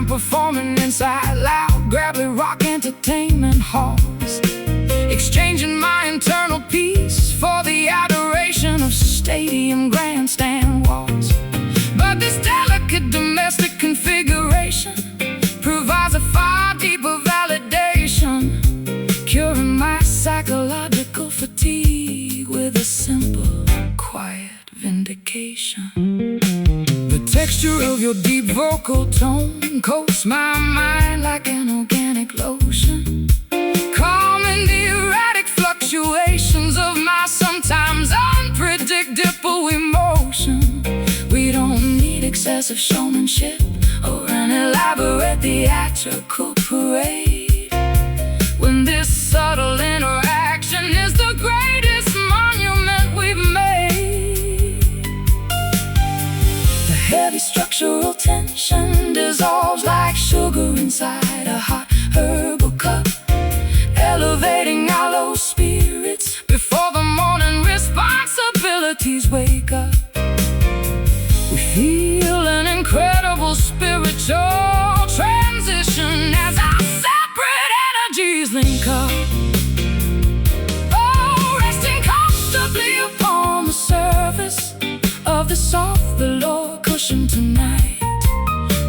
Performing inside loud, gravelly rock entertainment halls, exchanging my internal peace for the adoration of stadium grandstand walls. But this delicate domestic configuration provides a far deeper validation texture of your deep vocal tone coats my mind like an organic lotion, calming the erratic fluctuations of my sometimes unpredictable emotion. We don't need excessive showmanship or an elaborate theatrical parade, when this subtle interaction is the greatest monument we've made. The heavy structural tension dissolves like sugar inside a hot herbal cup, elevating our low spirits before the morning responsibilities wake up. We feel an incredible spiritual transition as our separate energies link up. Oh, resting comfortably upon the surface of the soft velour cushion tonight,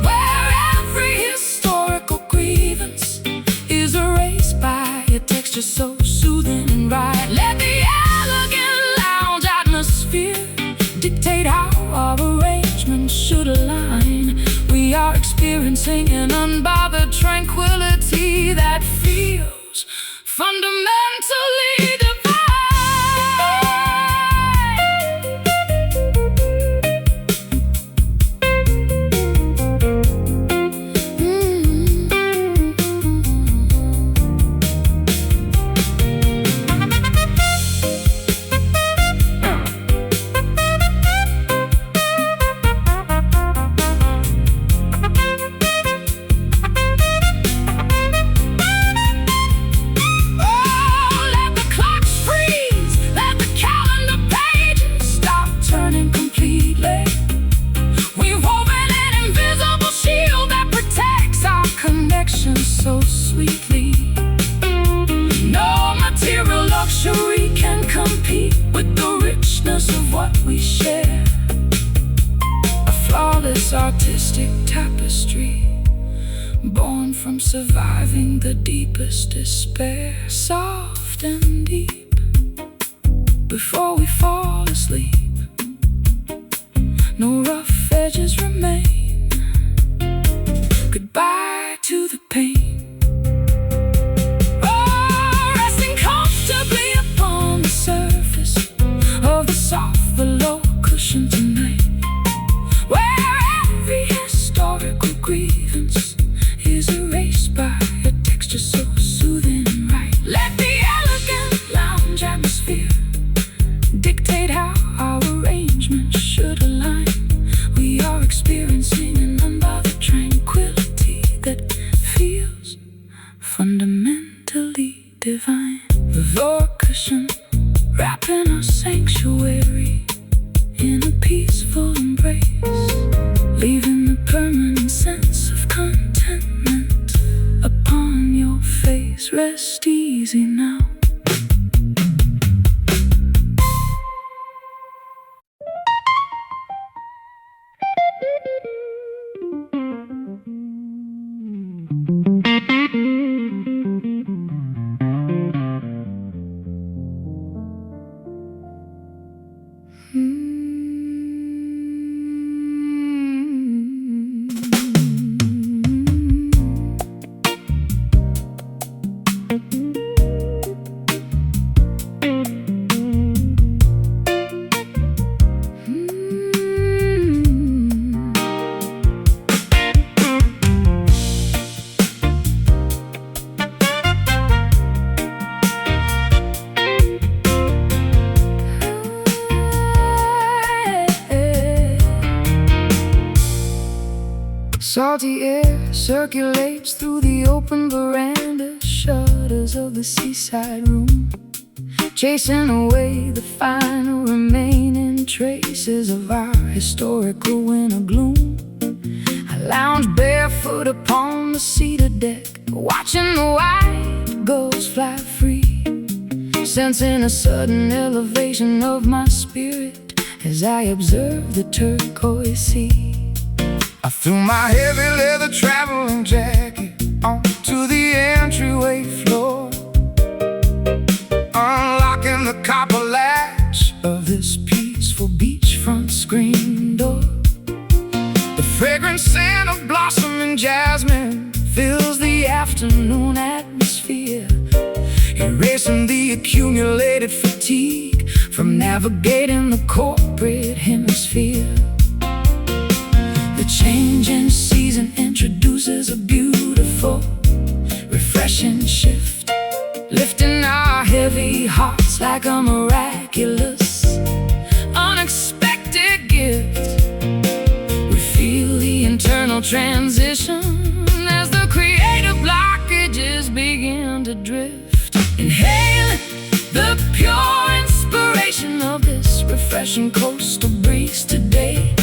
where every historical grievance is erased by a texture so soothing and right. Let the elegant lounge atmosphere dictate how our arrangements should align. We are experiencing an unbothered tranquility that feels fundamentally divine. So sweetly, no material luxury can compete with the richness of what we share. A flawless artistic tapestry, born from surviving the deepest despair. Soft and deep, before we fall asleep, no rough edges remain. Goodbye to the pain. Oh, resting comfortably upon the surface of the soft velour cushion tonight, where every historical grievance is erased by a texture so soothing and right. Let the elegant lounge atmosphere dictate how our arrangements should align. We are experiencing an unbothered tranquility that feels fundamentally divine. The velour cushion wrapping our sanctuary in a peaceful embrace, leaving a permanent sense of contentment upon your face. Rest easy now. Salty air circulates through the open veranda shutters of the seaside room, chasing away the final remaining traces of our historical winter gloom. I lounge barefoot upon the cedar deck, watching the white gulls fly free, sensing a sudden elevation of my spirit as I observe the turquoise sea. I threw my heavy leather traveling jacket onto the entryway floor, unlocking the copper latch of this peaceful beachfront screen door. The erasing the accumulated fatigue from navigating the corporate hemisphere. The changing season introduces a beautiful, refreshing shift, lifting our heavy hearts like a miraculous, unexpected gift. We feel the internal transition as the creative blockages begin to drift. Inhaling the pure inspiration of this refreshing coastal breeze today.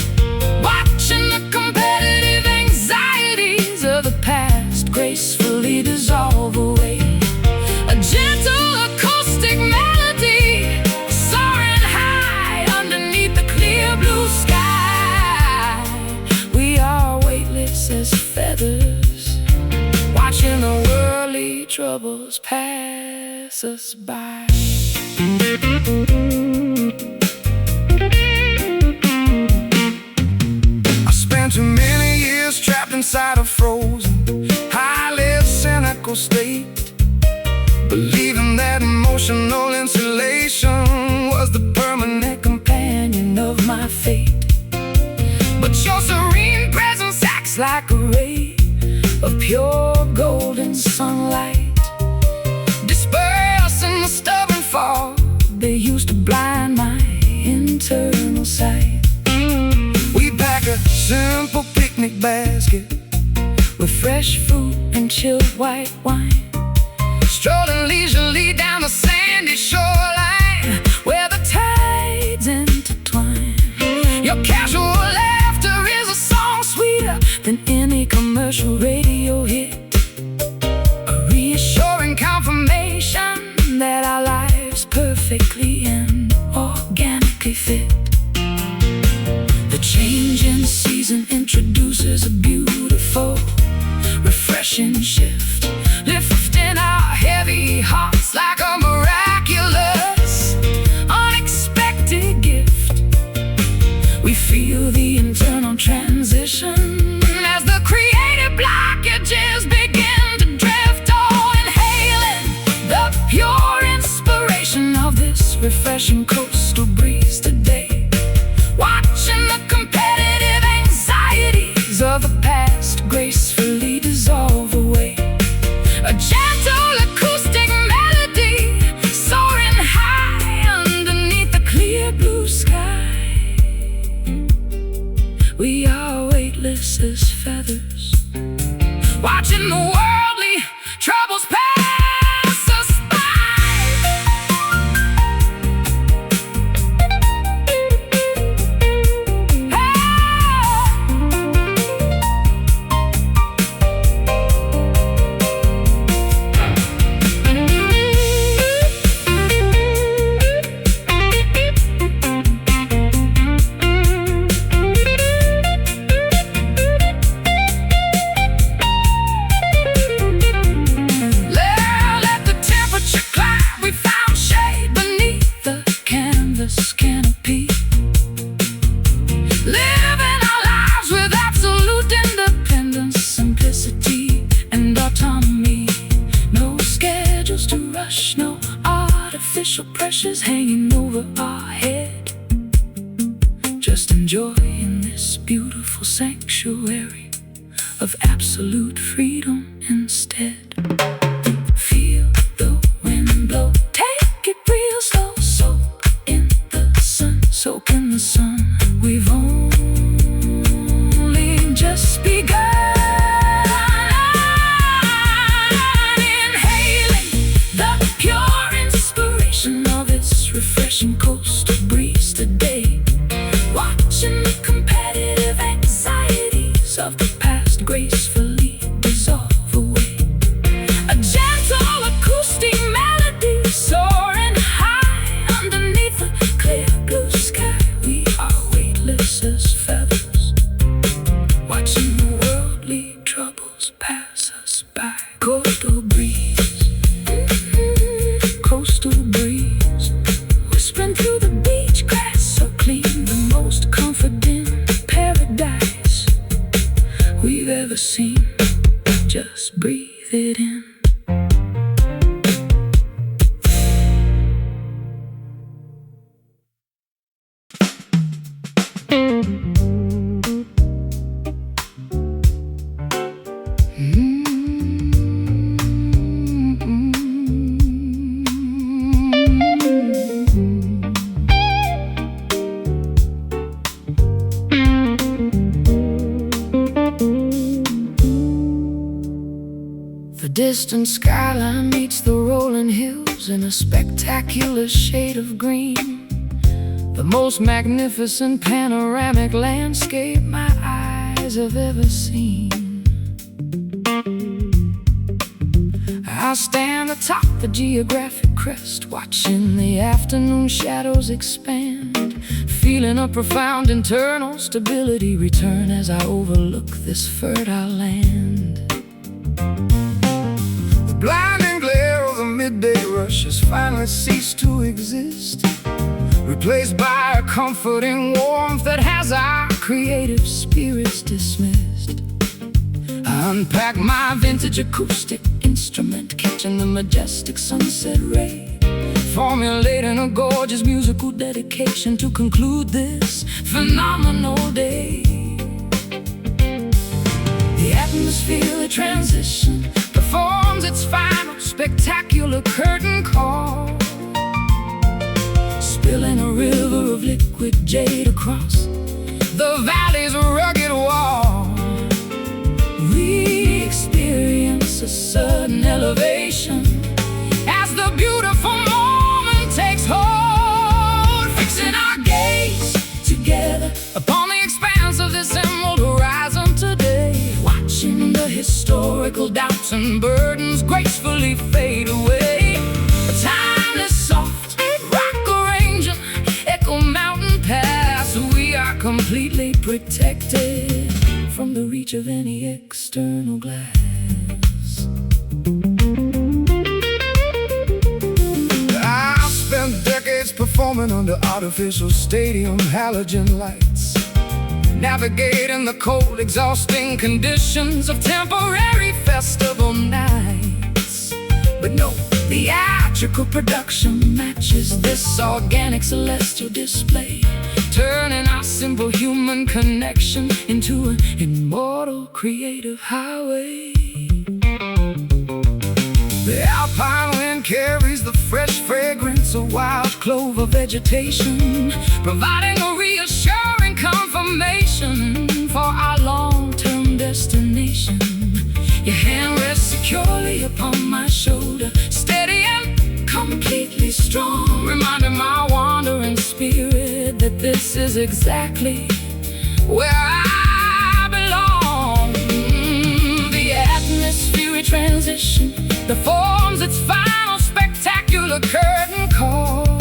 Watching the competitive anxieties of the past gracefully dissolve away. A gentle acoustic melody soaring high underneath the clear blue sky. We are weightless as feathers, watching the worldly troubles pass us by. I spent too many years trapped inside a frozen, highly cynical state, believing that emotional insulation was the permanent companion of my fate. But your serene presence acts like a ray of pure golden sunlight, dispersing the stubborn fog they used to blind my internal sight. We pack a simple picnic basket with fresh fruit and chilled white wine, strolling leisurely down the sandy shoreline where the tides intertwine. Your casual laughter is a song sweeter than any commercial radio hit, a reassuring confirmation that our lives perfectly and organically fit. The changing season introduces a beautiful, refreshing shift, lifting our heavy hearts like a miraculous, unexpected gift. We feel the internal transition as the creative blockages begin to drift. Oh, inhaling the pure inspiration of this refreshing coastal breeze today. Watching the competitive anxieties of the past gracefully dissolve away. A gentle acoustic melody soaring high underneath the clear blue sky. We are weightless as feathers, watching the worldly troubles pass us by. Canopy, living our lives with absolute independence, simplicity, and autonomy. No schedules to rush, no artificial pressures hanging over our head. Just enjoying this beautiful sanctuary of absolute freedom instead. Feel the wind blow, take it real slow. Soak in the sun, we've only just begun. Inhaling the pure inspiration of this refreshing coastal breeze today. Watching the competitive anxieties of the past gracefully dissolve away. A distant skyline meets the rolling hills in a spectacular shade of green. The most magnificent panoramic landscape my eyes have ever seen. I stand atop the geographic crest, watching the afternoon shadows expand, feeling a profound internal stability return as I overlook this fertile land. The blinding glare of the midday rush has finally ceased to exist, replaced by a comforting warmth that has our creative spirits dismissed. I unpack my vintage acoustic instrument, catching the majestic sunset ray, formulating a gorgeous musical dedication to conclude this phenomenal day. The atmosphere, the transition, performs its final spectacular curtain call, spilling a river of liquid jade across the valley's rugged wall. We experience a sudden elevation as the beautiful moment takes hold, fixing our gaze together upon the expanse of this emerald horizon today, watching the historical doubts and burdens gracefully fade away. A timeless soft rock arranging echo mountain pass, we are completely protected from the reach of any external glass. I spent decades performing under artificial stadium halogen lights, navigating the cold, exhausting conditions of temporary festival nights. But no theatrical production matches this organic celestial display, turning our simple human connection into an immortal creative highway. The alpine wind carries the fresh fragrance of wild clover vegetation, providing a reassuring confirmation for our long-term destination. Your hand rests securely upon my shoulder, steady and completely strong, reminding my wandering spirit that this is exactly where I belong. The atmospheric transition that forms its final spectacular curtain call,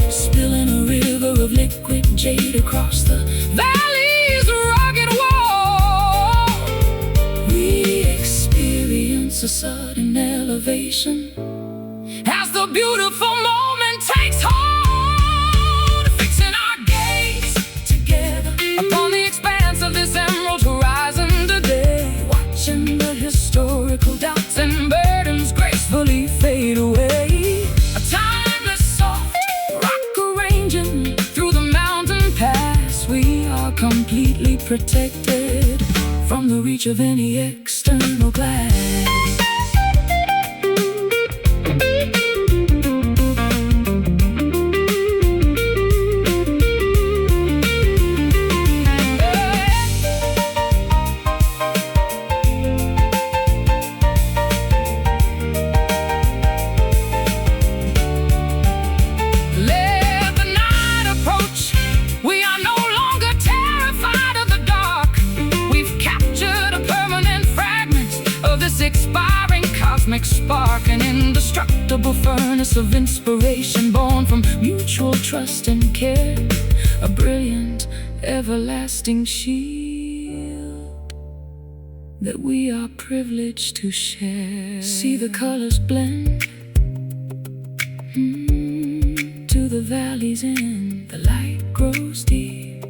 spilling a river of liquid jade across the valley's rugged wall. We experience a sudden elevation as the beautiful moment takes hold, fixing our gaze together upon the expanse of this emerald horizon today, watching the historical doubts and burdens gracefully fade away. A timeless soft rock arranging through the mountain pass, we are completely protected from the reach of any external glass. Expiring cosmic spark, an indestructible furnace of inspiration born from mutual trust and care, a brilliant, everlasting shield that we are privileged to share. See the colors blend to the valleys end, the light grows deep,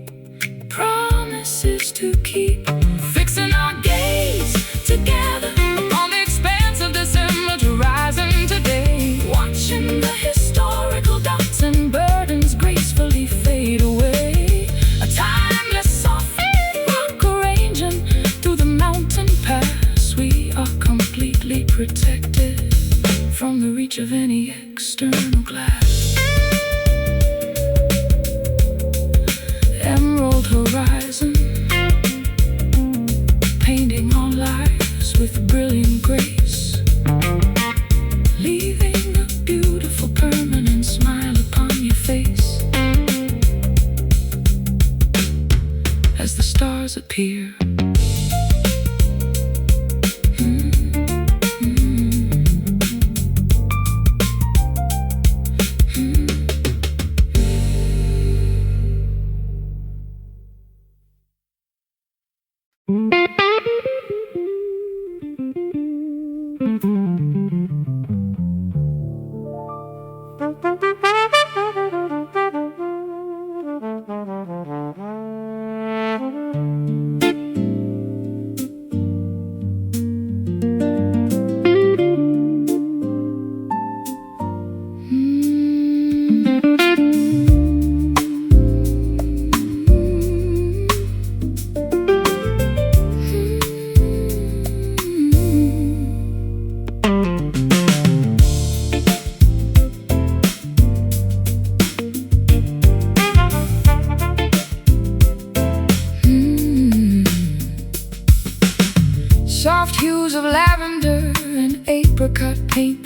promises to keep, fixing our gaze together upon the expanse of this emerald horizon today, watching the historical doubts and burdens gracefully fade away. A timeless soft rock arranging through the mountain pass, we are completely protected from the reach of any external glass. Emerald horizon, painting our lives with brilliant grace.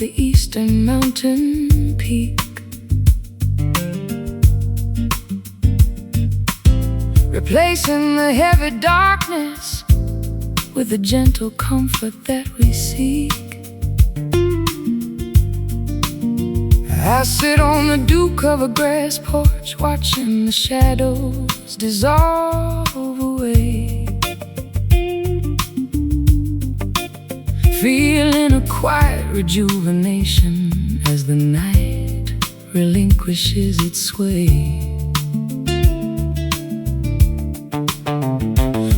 the eastern mountain peak. Replacing the heavy darkness with the gentle comfort that we seek. I sit on the dew-covered grass porch, watching the shadows dissolve away, feeling a quiet rejuvenation as the night relinquishes its sway.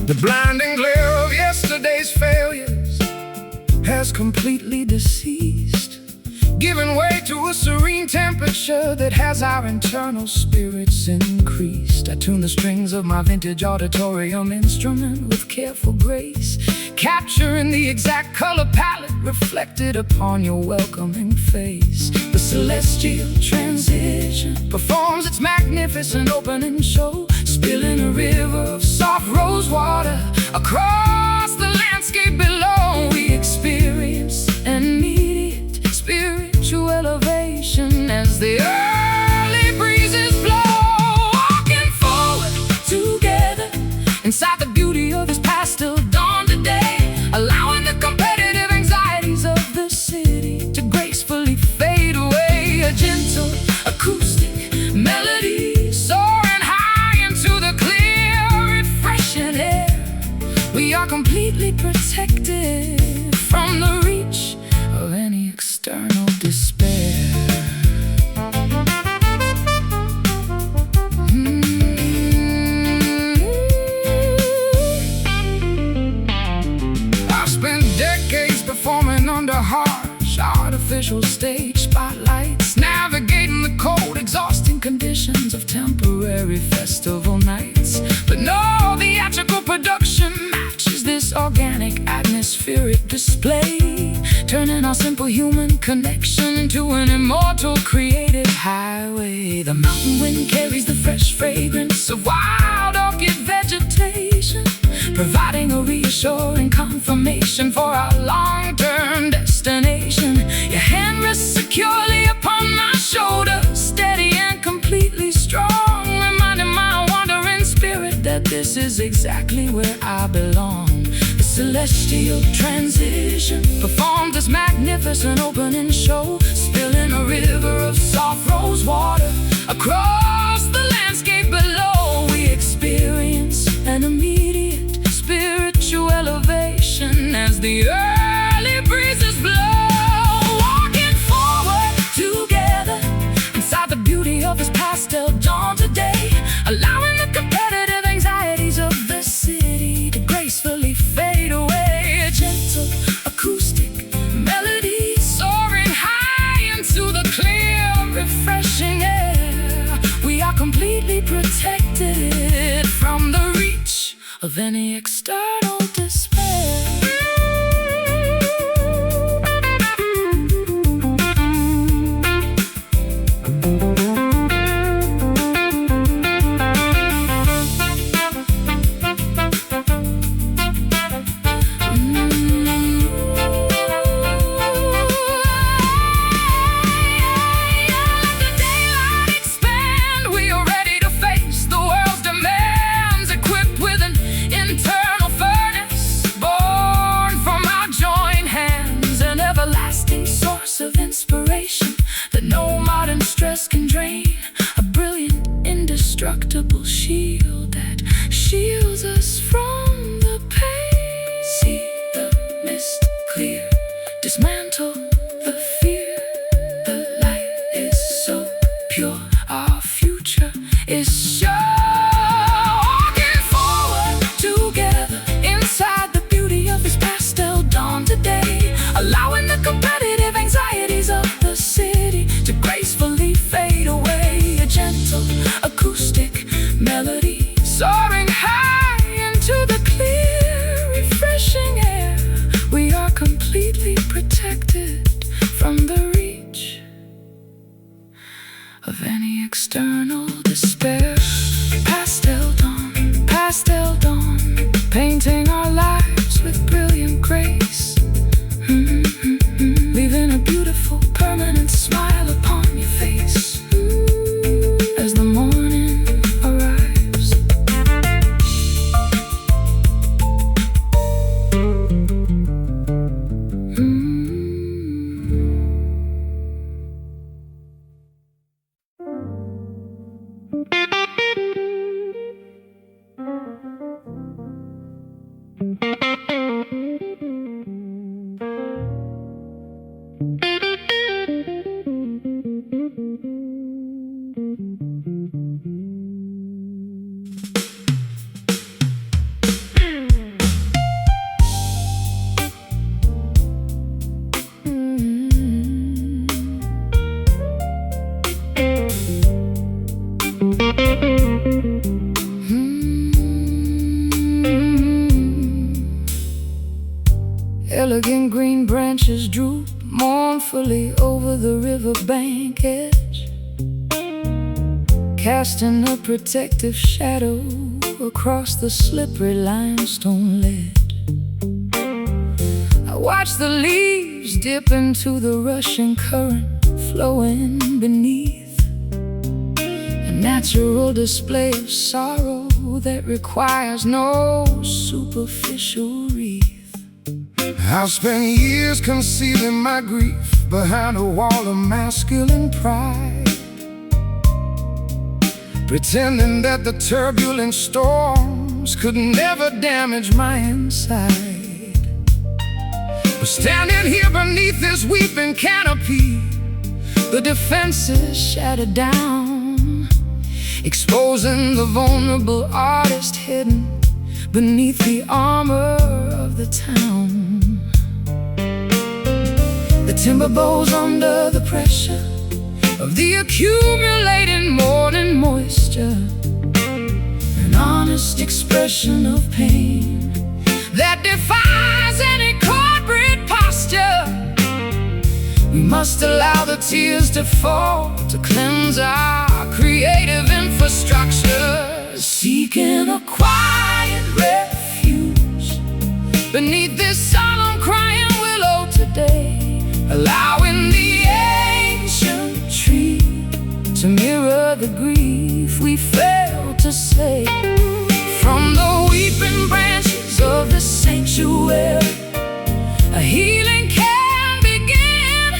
The blinding glare of yesterday's failures has completely deceased, giving way to a serene temperature that has our internal spirits increased. I tune the strings of my vintage auditorium instrument with careful grace, capturing the exact color palette reflected upon your welcoming face. The celestial transition performs its magnificent opening show, spilling a river of soft rose water across the landscape below. We experience an immediate spiritual elevation as the early breezes blow, walking forward together inside the beauty of this pastel dawn today, allowing the competitive anxieties of the city to gracefully fade away. A gentle acoustic melody soaring high into the clear, refreshing air. We are completely protected from the reach of any external despair. I've spent decades performing under harsh artificial stage spotlights, navigating the cold, exhausting conditions of temporary festival nights. But no theatrical production matches this organic atmospheric display, turning our simple human connection into an immortal creative highway. The mountain wind carries the fresh fragrance of wild orchid vegetation, providing a reassuring confirmation for our long-term destination. Your hand rests securely upon my shoulder, steady and completely strong, reminding my wandering spirit that this is exactly where I belong. The celestial transition performs this magnificent opening show, spilling a river of soft rose water across the landscape below. We experience an immediate spiritual elevation as the early breezes blow, walking forward together inside the beauty of this pastel dawn today, allowing the competitive anxieties of the city to gracefully fade away. A gentle acoustic melody soaring high into the clear, refreshing air. We are completely protected from the reach of any external despair. Of inspiration that no modern stress can drain, a brilliant, indestructible shield that shields us from the pain. See the mist clear, dismantle the fear. The light is so pure, our future is sure. Walking forward together inside the beauty of this pastel dawn today, allowing the competitive anxieties of the city to gracefully fade away. A gentle acoustic melody soaring high into the clear, refreshing air. We are completely protected from the reach of any external despair. Pastel dawn, painting our lives with brilliant grace, leaving a beautiful branches droop mournfully over the riverbank edge, casting a protective shadow across the slippery limestone ledge. I watch the leaves dip into the rushing current flowing beneath, a natural display of sorrow that requires no superficial wreath. I've spent years concealing my grief behind a wall of masculine pride, pretending that the turbulent storms could never damage my inside. But standing here beneath this weeping canopy, the defenses shattered down, exposing the vulnerable artist hidden beneath the armor of the town. The timber bows under the pressure of the accumulating morning moisture, an honest expression of pain that defies any corporate posture. We must allow the tears to fall to cleanse our creative infrastructure, seeking a quiet refuge beneath this solemn crying willow today, allowing the ancient tree to mirror the grief we fail to say. From the weeping branches of the sanctuary, a healing can begin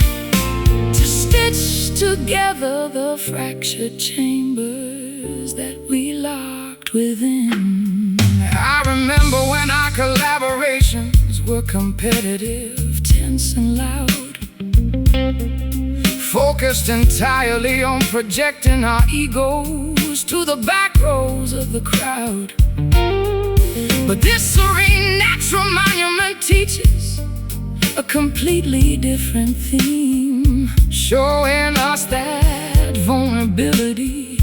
to stitch together the fractured chambers that we locked within. I remember when our collaborations were competitive, tense and loud, focused entirely on projecting our egos to the back rows of the crowd. But this serene natural monument teaches a completely different theme, showing us that vulnerability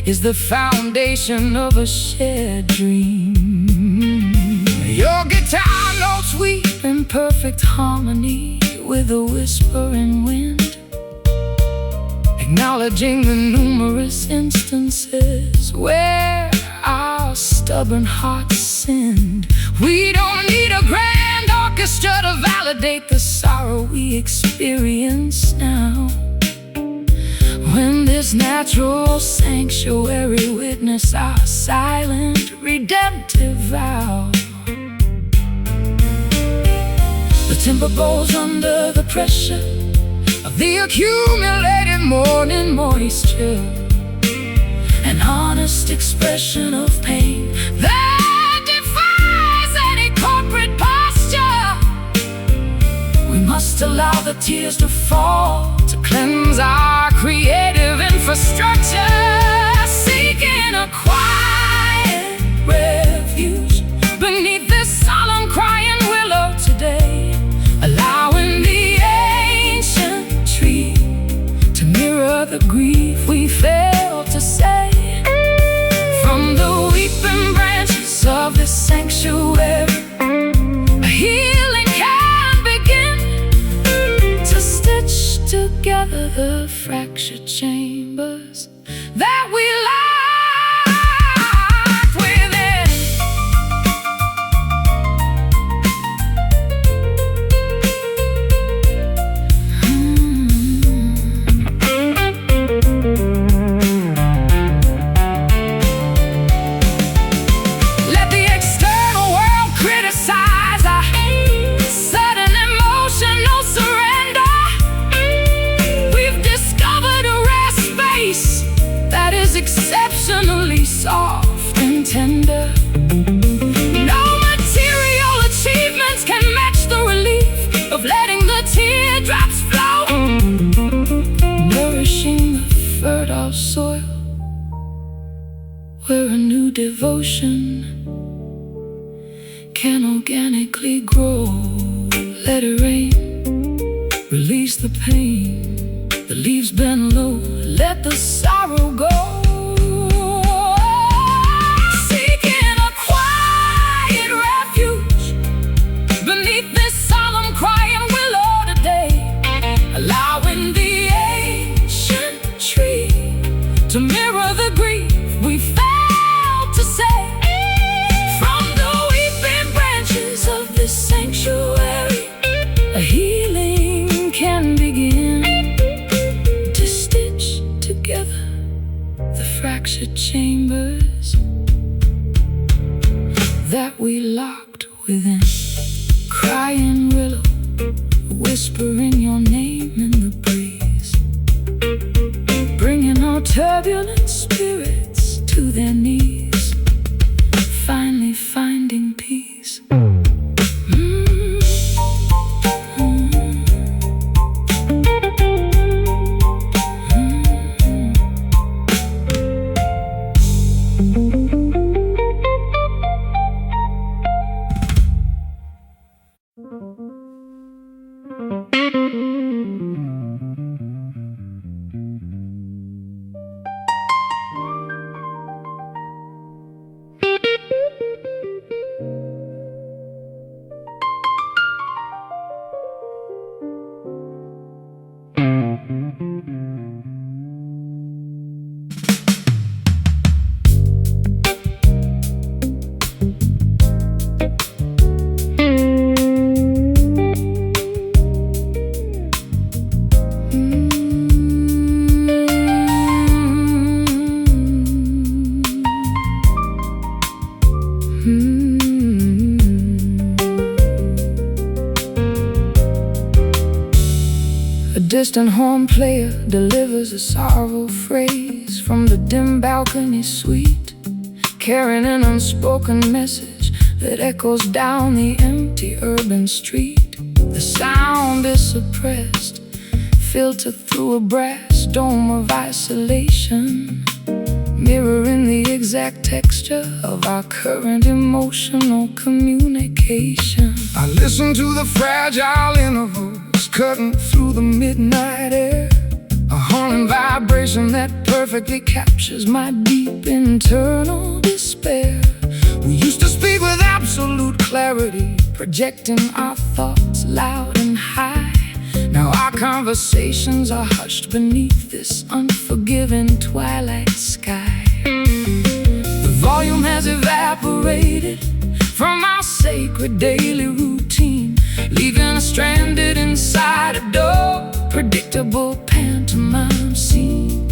is the foundation of a shared dream. Your guitar notes weep in perfect harmony with a whispering wind, acknowledging the numerous instances where our stubborn hearts sinned. We don't need a grand orchestra to validate the sorrow we experience now, when this natural sanctuary witness our silent redemptive vow. The timber bows under the pressure of the accumulated morning moisture, an honest expression of pain that defies any corporate posture. We must allow the tears to fall to cleanse our creative infrastructure, seeking a quiet refuge beneath this solemn crying willow today, allowing the ancient tree to mirror the grief we failed to say. From the weeping branches of this sanctuary, a healing can begin to stitch together the fractured chambers that we locked within. Let the external world criticize our sudden emotional surrender. We've discovered a rare space that is exceptionally soft and tender. No material achievements can match the relief of letting the teardrops flow, nourishing the fertile soil where a new devotion can organically grow. Let it rain, release the pain, the leaves bend low, let the sorrow go. Seeking a quiet refuge beneath this solemn crying willow, we locked within. Crying willow, whispering your name in the breeze, bringing all turbulent spirits to their knees, finally finding peace. A distant horn player delivers a sorrowful phrase from the dim balcony suite, carrying an unspoken message that echoes down the empty urban street. The sound is suppressed, filtered through a brass dome of isolation, mirroring the exact texture of our current emotional communication. I listen to the fragile intervals cutting through the midnight air, a haunting vibration that perfectly captures my deep internal despair. We used to speak with absolute clarity, projecting our thoughts loud and high. Now our conversations are hushed beneath this unforgiving twilight sky. The volume has evaporated from our sacred daily routine, leaving us stranded inside a dull, predictable pantomime scene,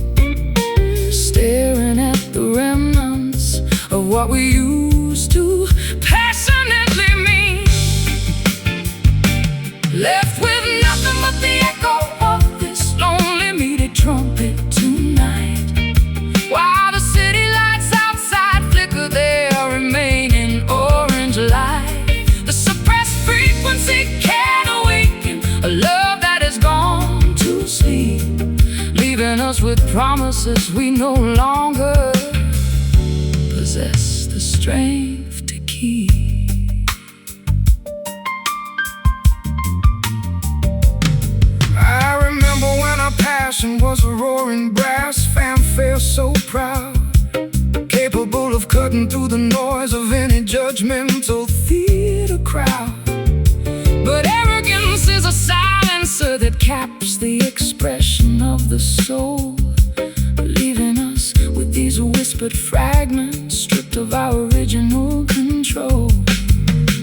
staring at the remnants of what we used to passionately mean. Left with nothing but the echo of this lonely muted trumpet tonight, while the city lights outside flicker their remaining orange light. The suppressed frequency can't awaken a love that has gone to sleep, leaving us with promises we no longer possess the strength to keep. I remember when our passion was a roaring brass fanfare so proud, capable of cutting through the noise of any judgmental theater crowd. But arrogance is a silencer that caps the expression of the soul, leaving us with these whispered fragments stripped of our original control.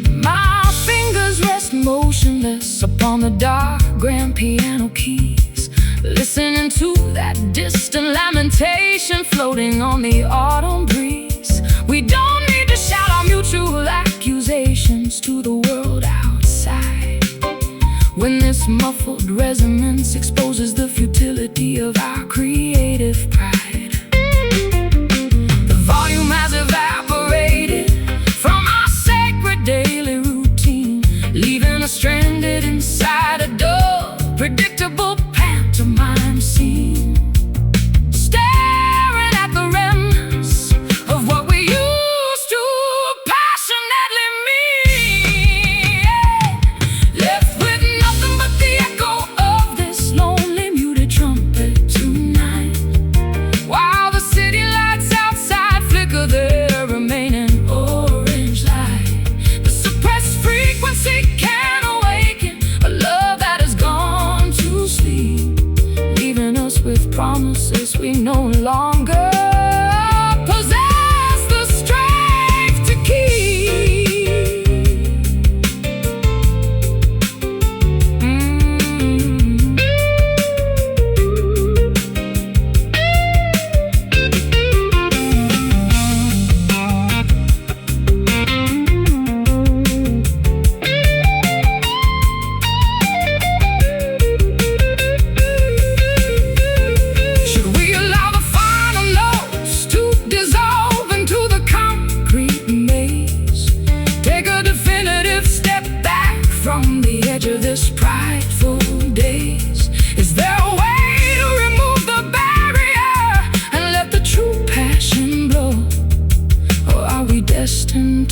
My fingers rest motionless upon the dark grand piano keys, listening to that distant lamentation floating on the autumn breeze. We don't need to shout our mutual accusations to the world outside, when this muffled resonance exposes the futility of our creative pride. The volume has evaporated from our sacred daily routine, leaving us stranded inside a dull, predictable pantomime scene, staring at the remnants of what we used to passionately mean. Left with nothing but the echo of this lonely muted trumpet tonight, while the city lights outside flicker their remaining orange light. The suppressed frequency can't awaken a love that has gone to sleep, leaving us with promises we no longer possess the strength to keep.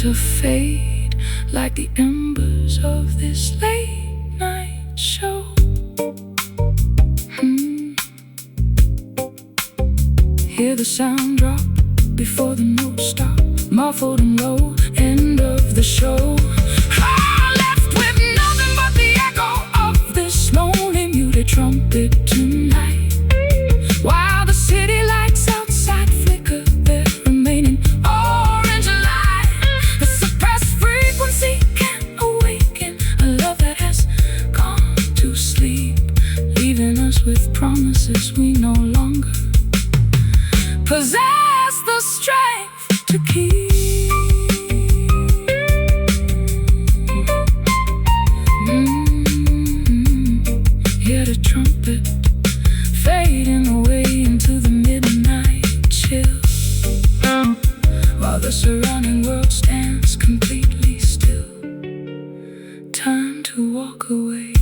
to fade like the embers of this late night show. Hear the sound drop before the notes stop, muffled and low, end of the show. Left with nothing but the echo of this lonely muted trumpet tonight. While the city lights outside flicker their remaining orange light, the suppressed frequency can awaken a love that has gone to sleep, leaving us with promises we no longer possess the strength to keep. Hear the trumpet fading away into the midnight chill, while the surrounding world stands completely still. Time to walk away.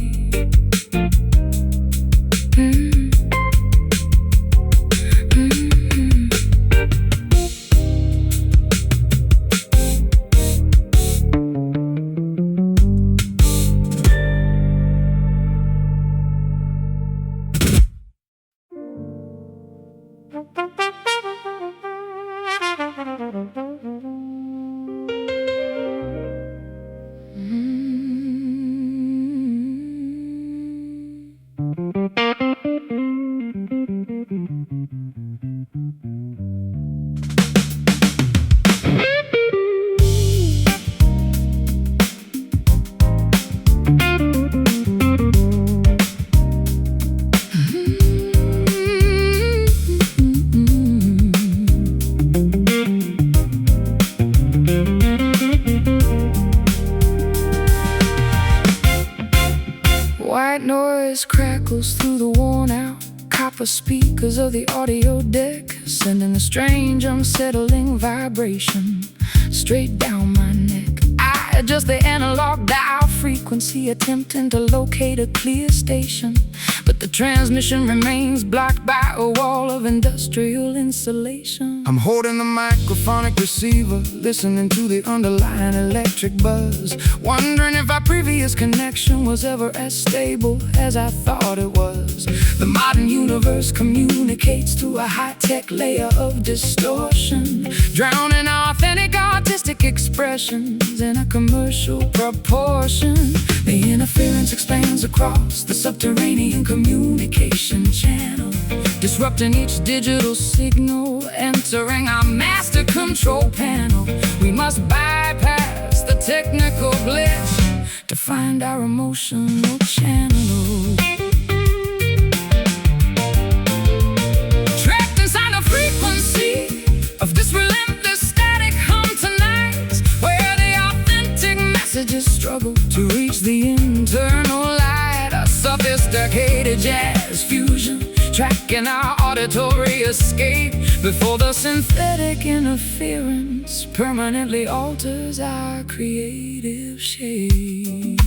White noise crackles through the worn-out copper speakers of the audio deck, sending a strange, unsettling vibration straight down my neck. I adjust the analog dial frequency, attempting to locate a clear station, but the transmission remains blocked by a wall of industrial insulation. I'm holding the microphonic receiver, listening to the underlying electric buzz, wondering if our previous connection was ever as stable as I thought it was. The modern universe communicates through a high-tech layer of distortion, drowning authentic artistic expressions in a commercial proportion. The interference expands across the subterranean communication channel, disrupting each digital signal, entering our master control panel. We must bypass the technical glitch to find our emotional channel. Trapped inside the frequency of this relentless static hum tonight, where the authentic messages struggle to reach the internal light. A sophisticated jazz fusion, tracking our auditory escape before the synthetic interference permanently alters our creative shape.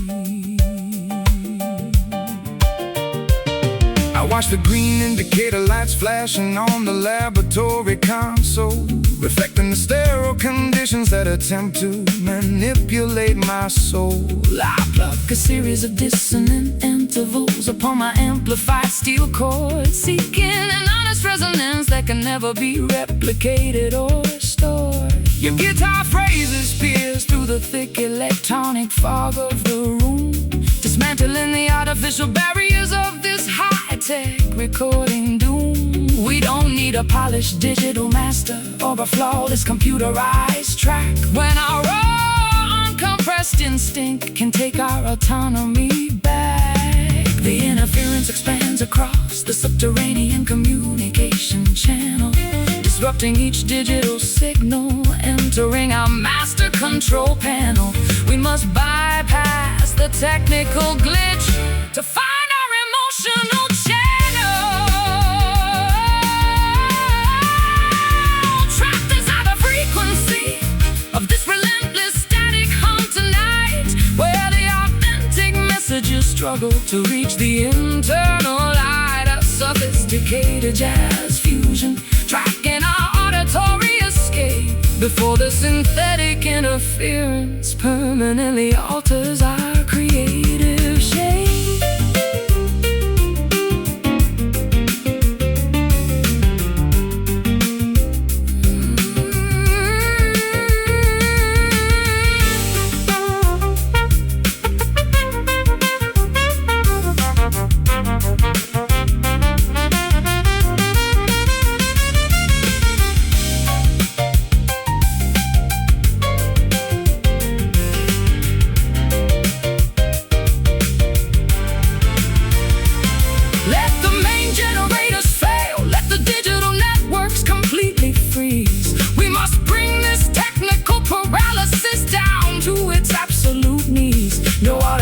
I watch the green indicator lights flashing on the laboratory console, reflecting the sterile conditions that attempt to manipulate my soul. I pluck a series of dissonant intervals upon my amplified steel cord, seeking an honest resonance that can never be replicated or restored. Your guitar phrases pierce through the thick electronic fog of the room, dismantling the artificial barriers of this high-tech recording doom. We don't need a polished digital master or a flawless computerized track, when our raw, uncompressed instinct can take our autonomy back. The interference expands across the subterranean communication channel, disrupting each digital signal, entering our master control panel. We must bypass the technical glitch to find our emotional channel. Trapped inside the frequency of this relentless static hum tonight, where the authentic messages struggle to reach the internal light. A sophisticated jazz fusion, tracking our auditory escape before the synthetic interference permanently alters our creative shape.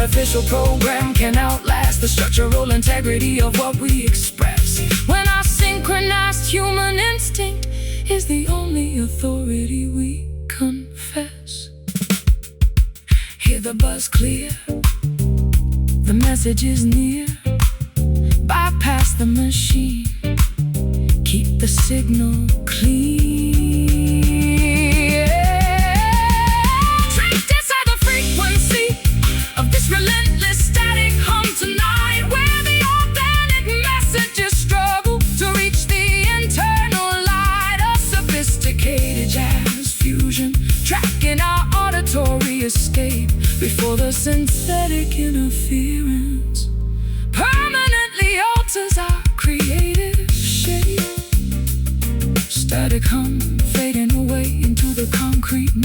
Artificial program can outlast the structural integrity of what we express. When our synchronized human instinct is the only authority we confess. Hear the buzz clear, the message is near. Bypass the machine, keep the signal clean. Relentless static hum tonight, where the authentic messages struggle to reach the internal light. A sophisticated jazz fusion, tracking our auditory escape before the synthetic interference permanently alters our creative shape. Static hum fading away into the concrete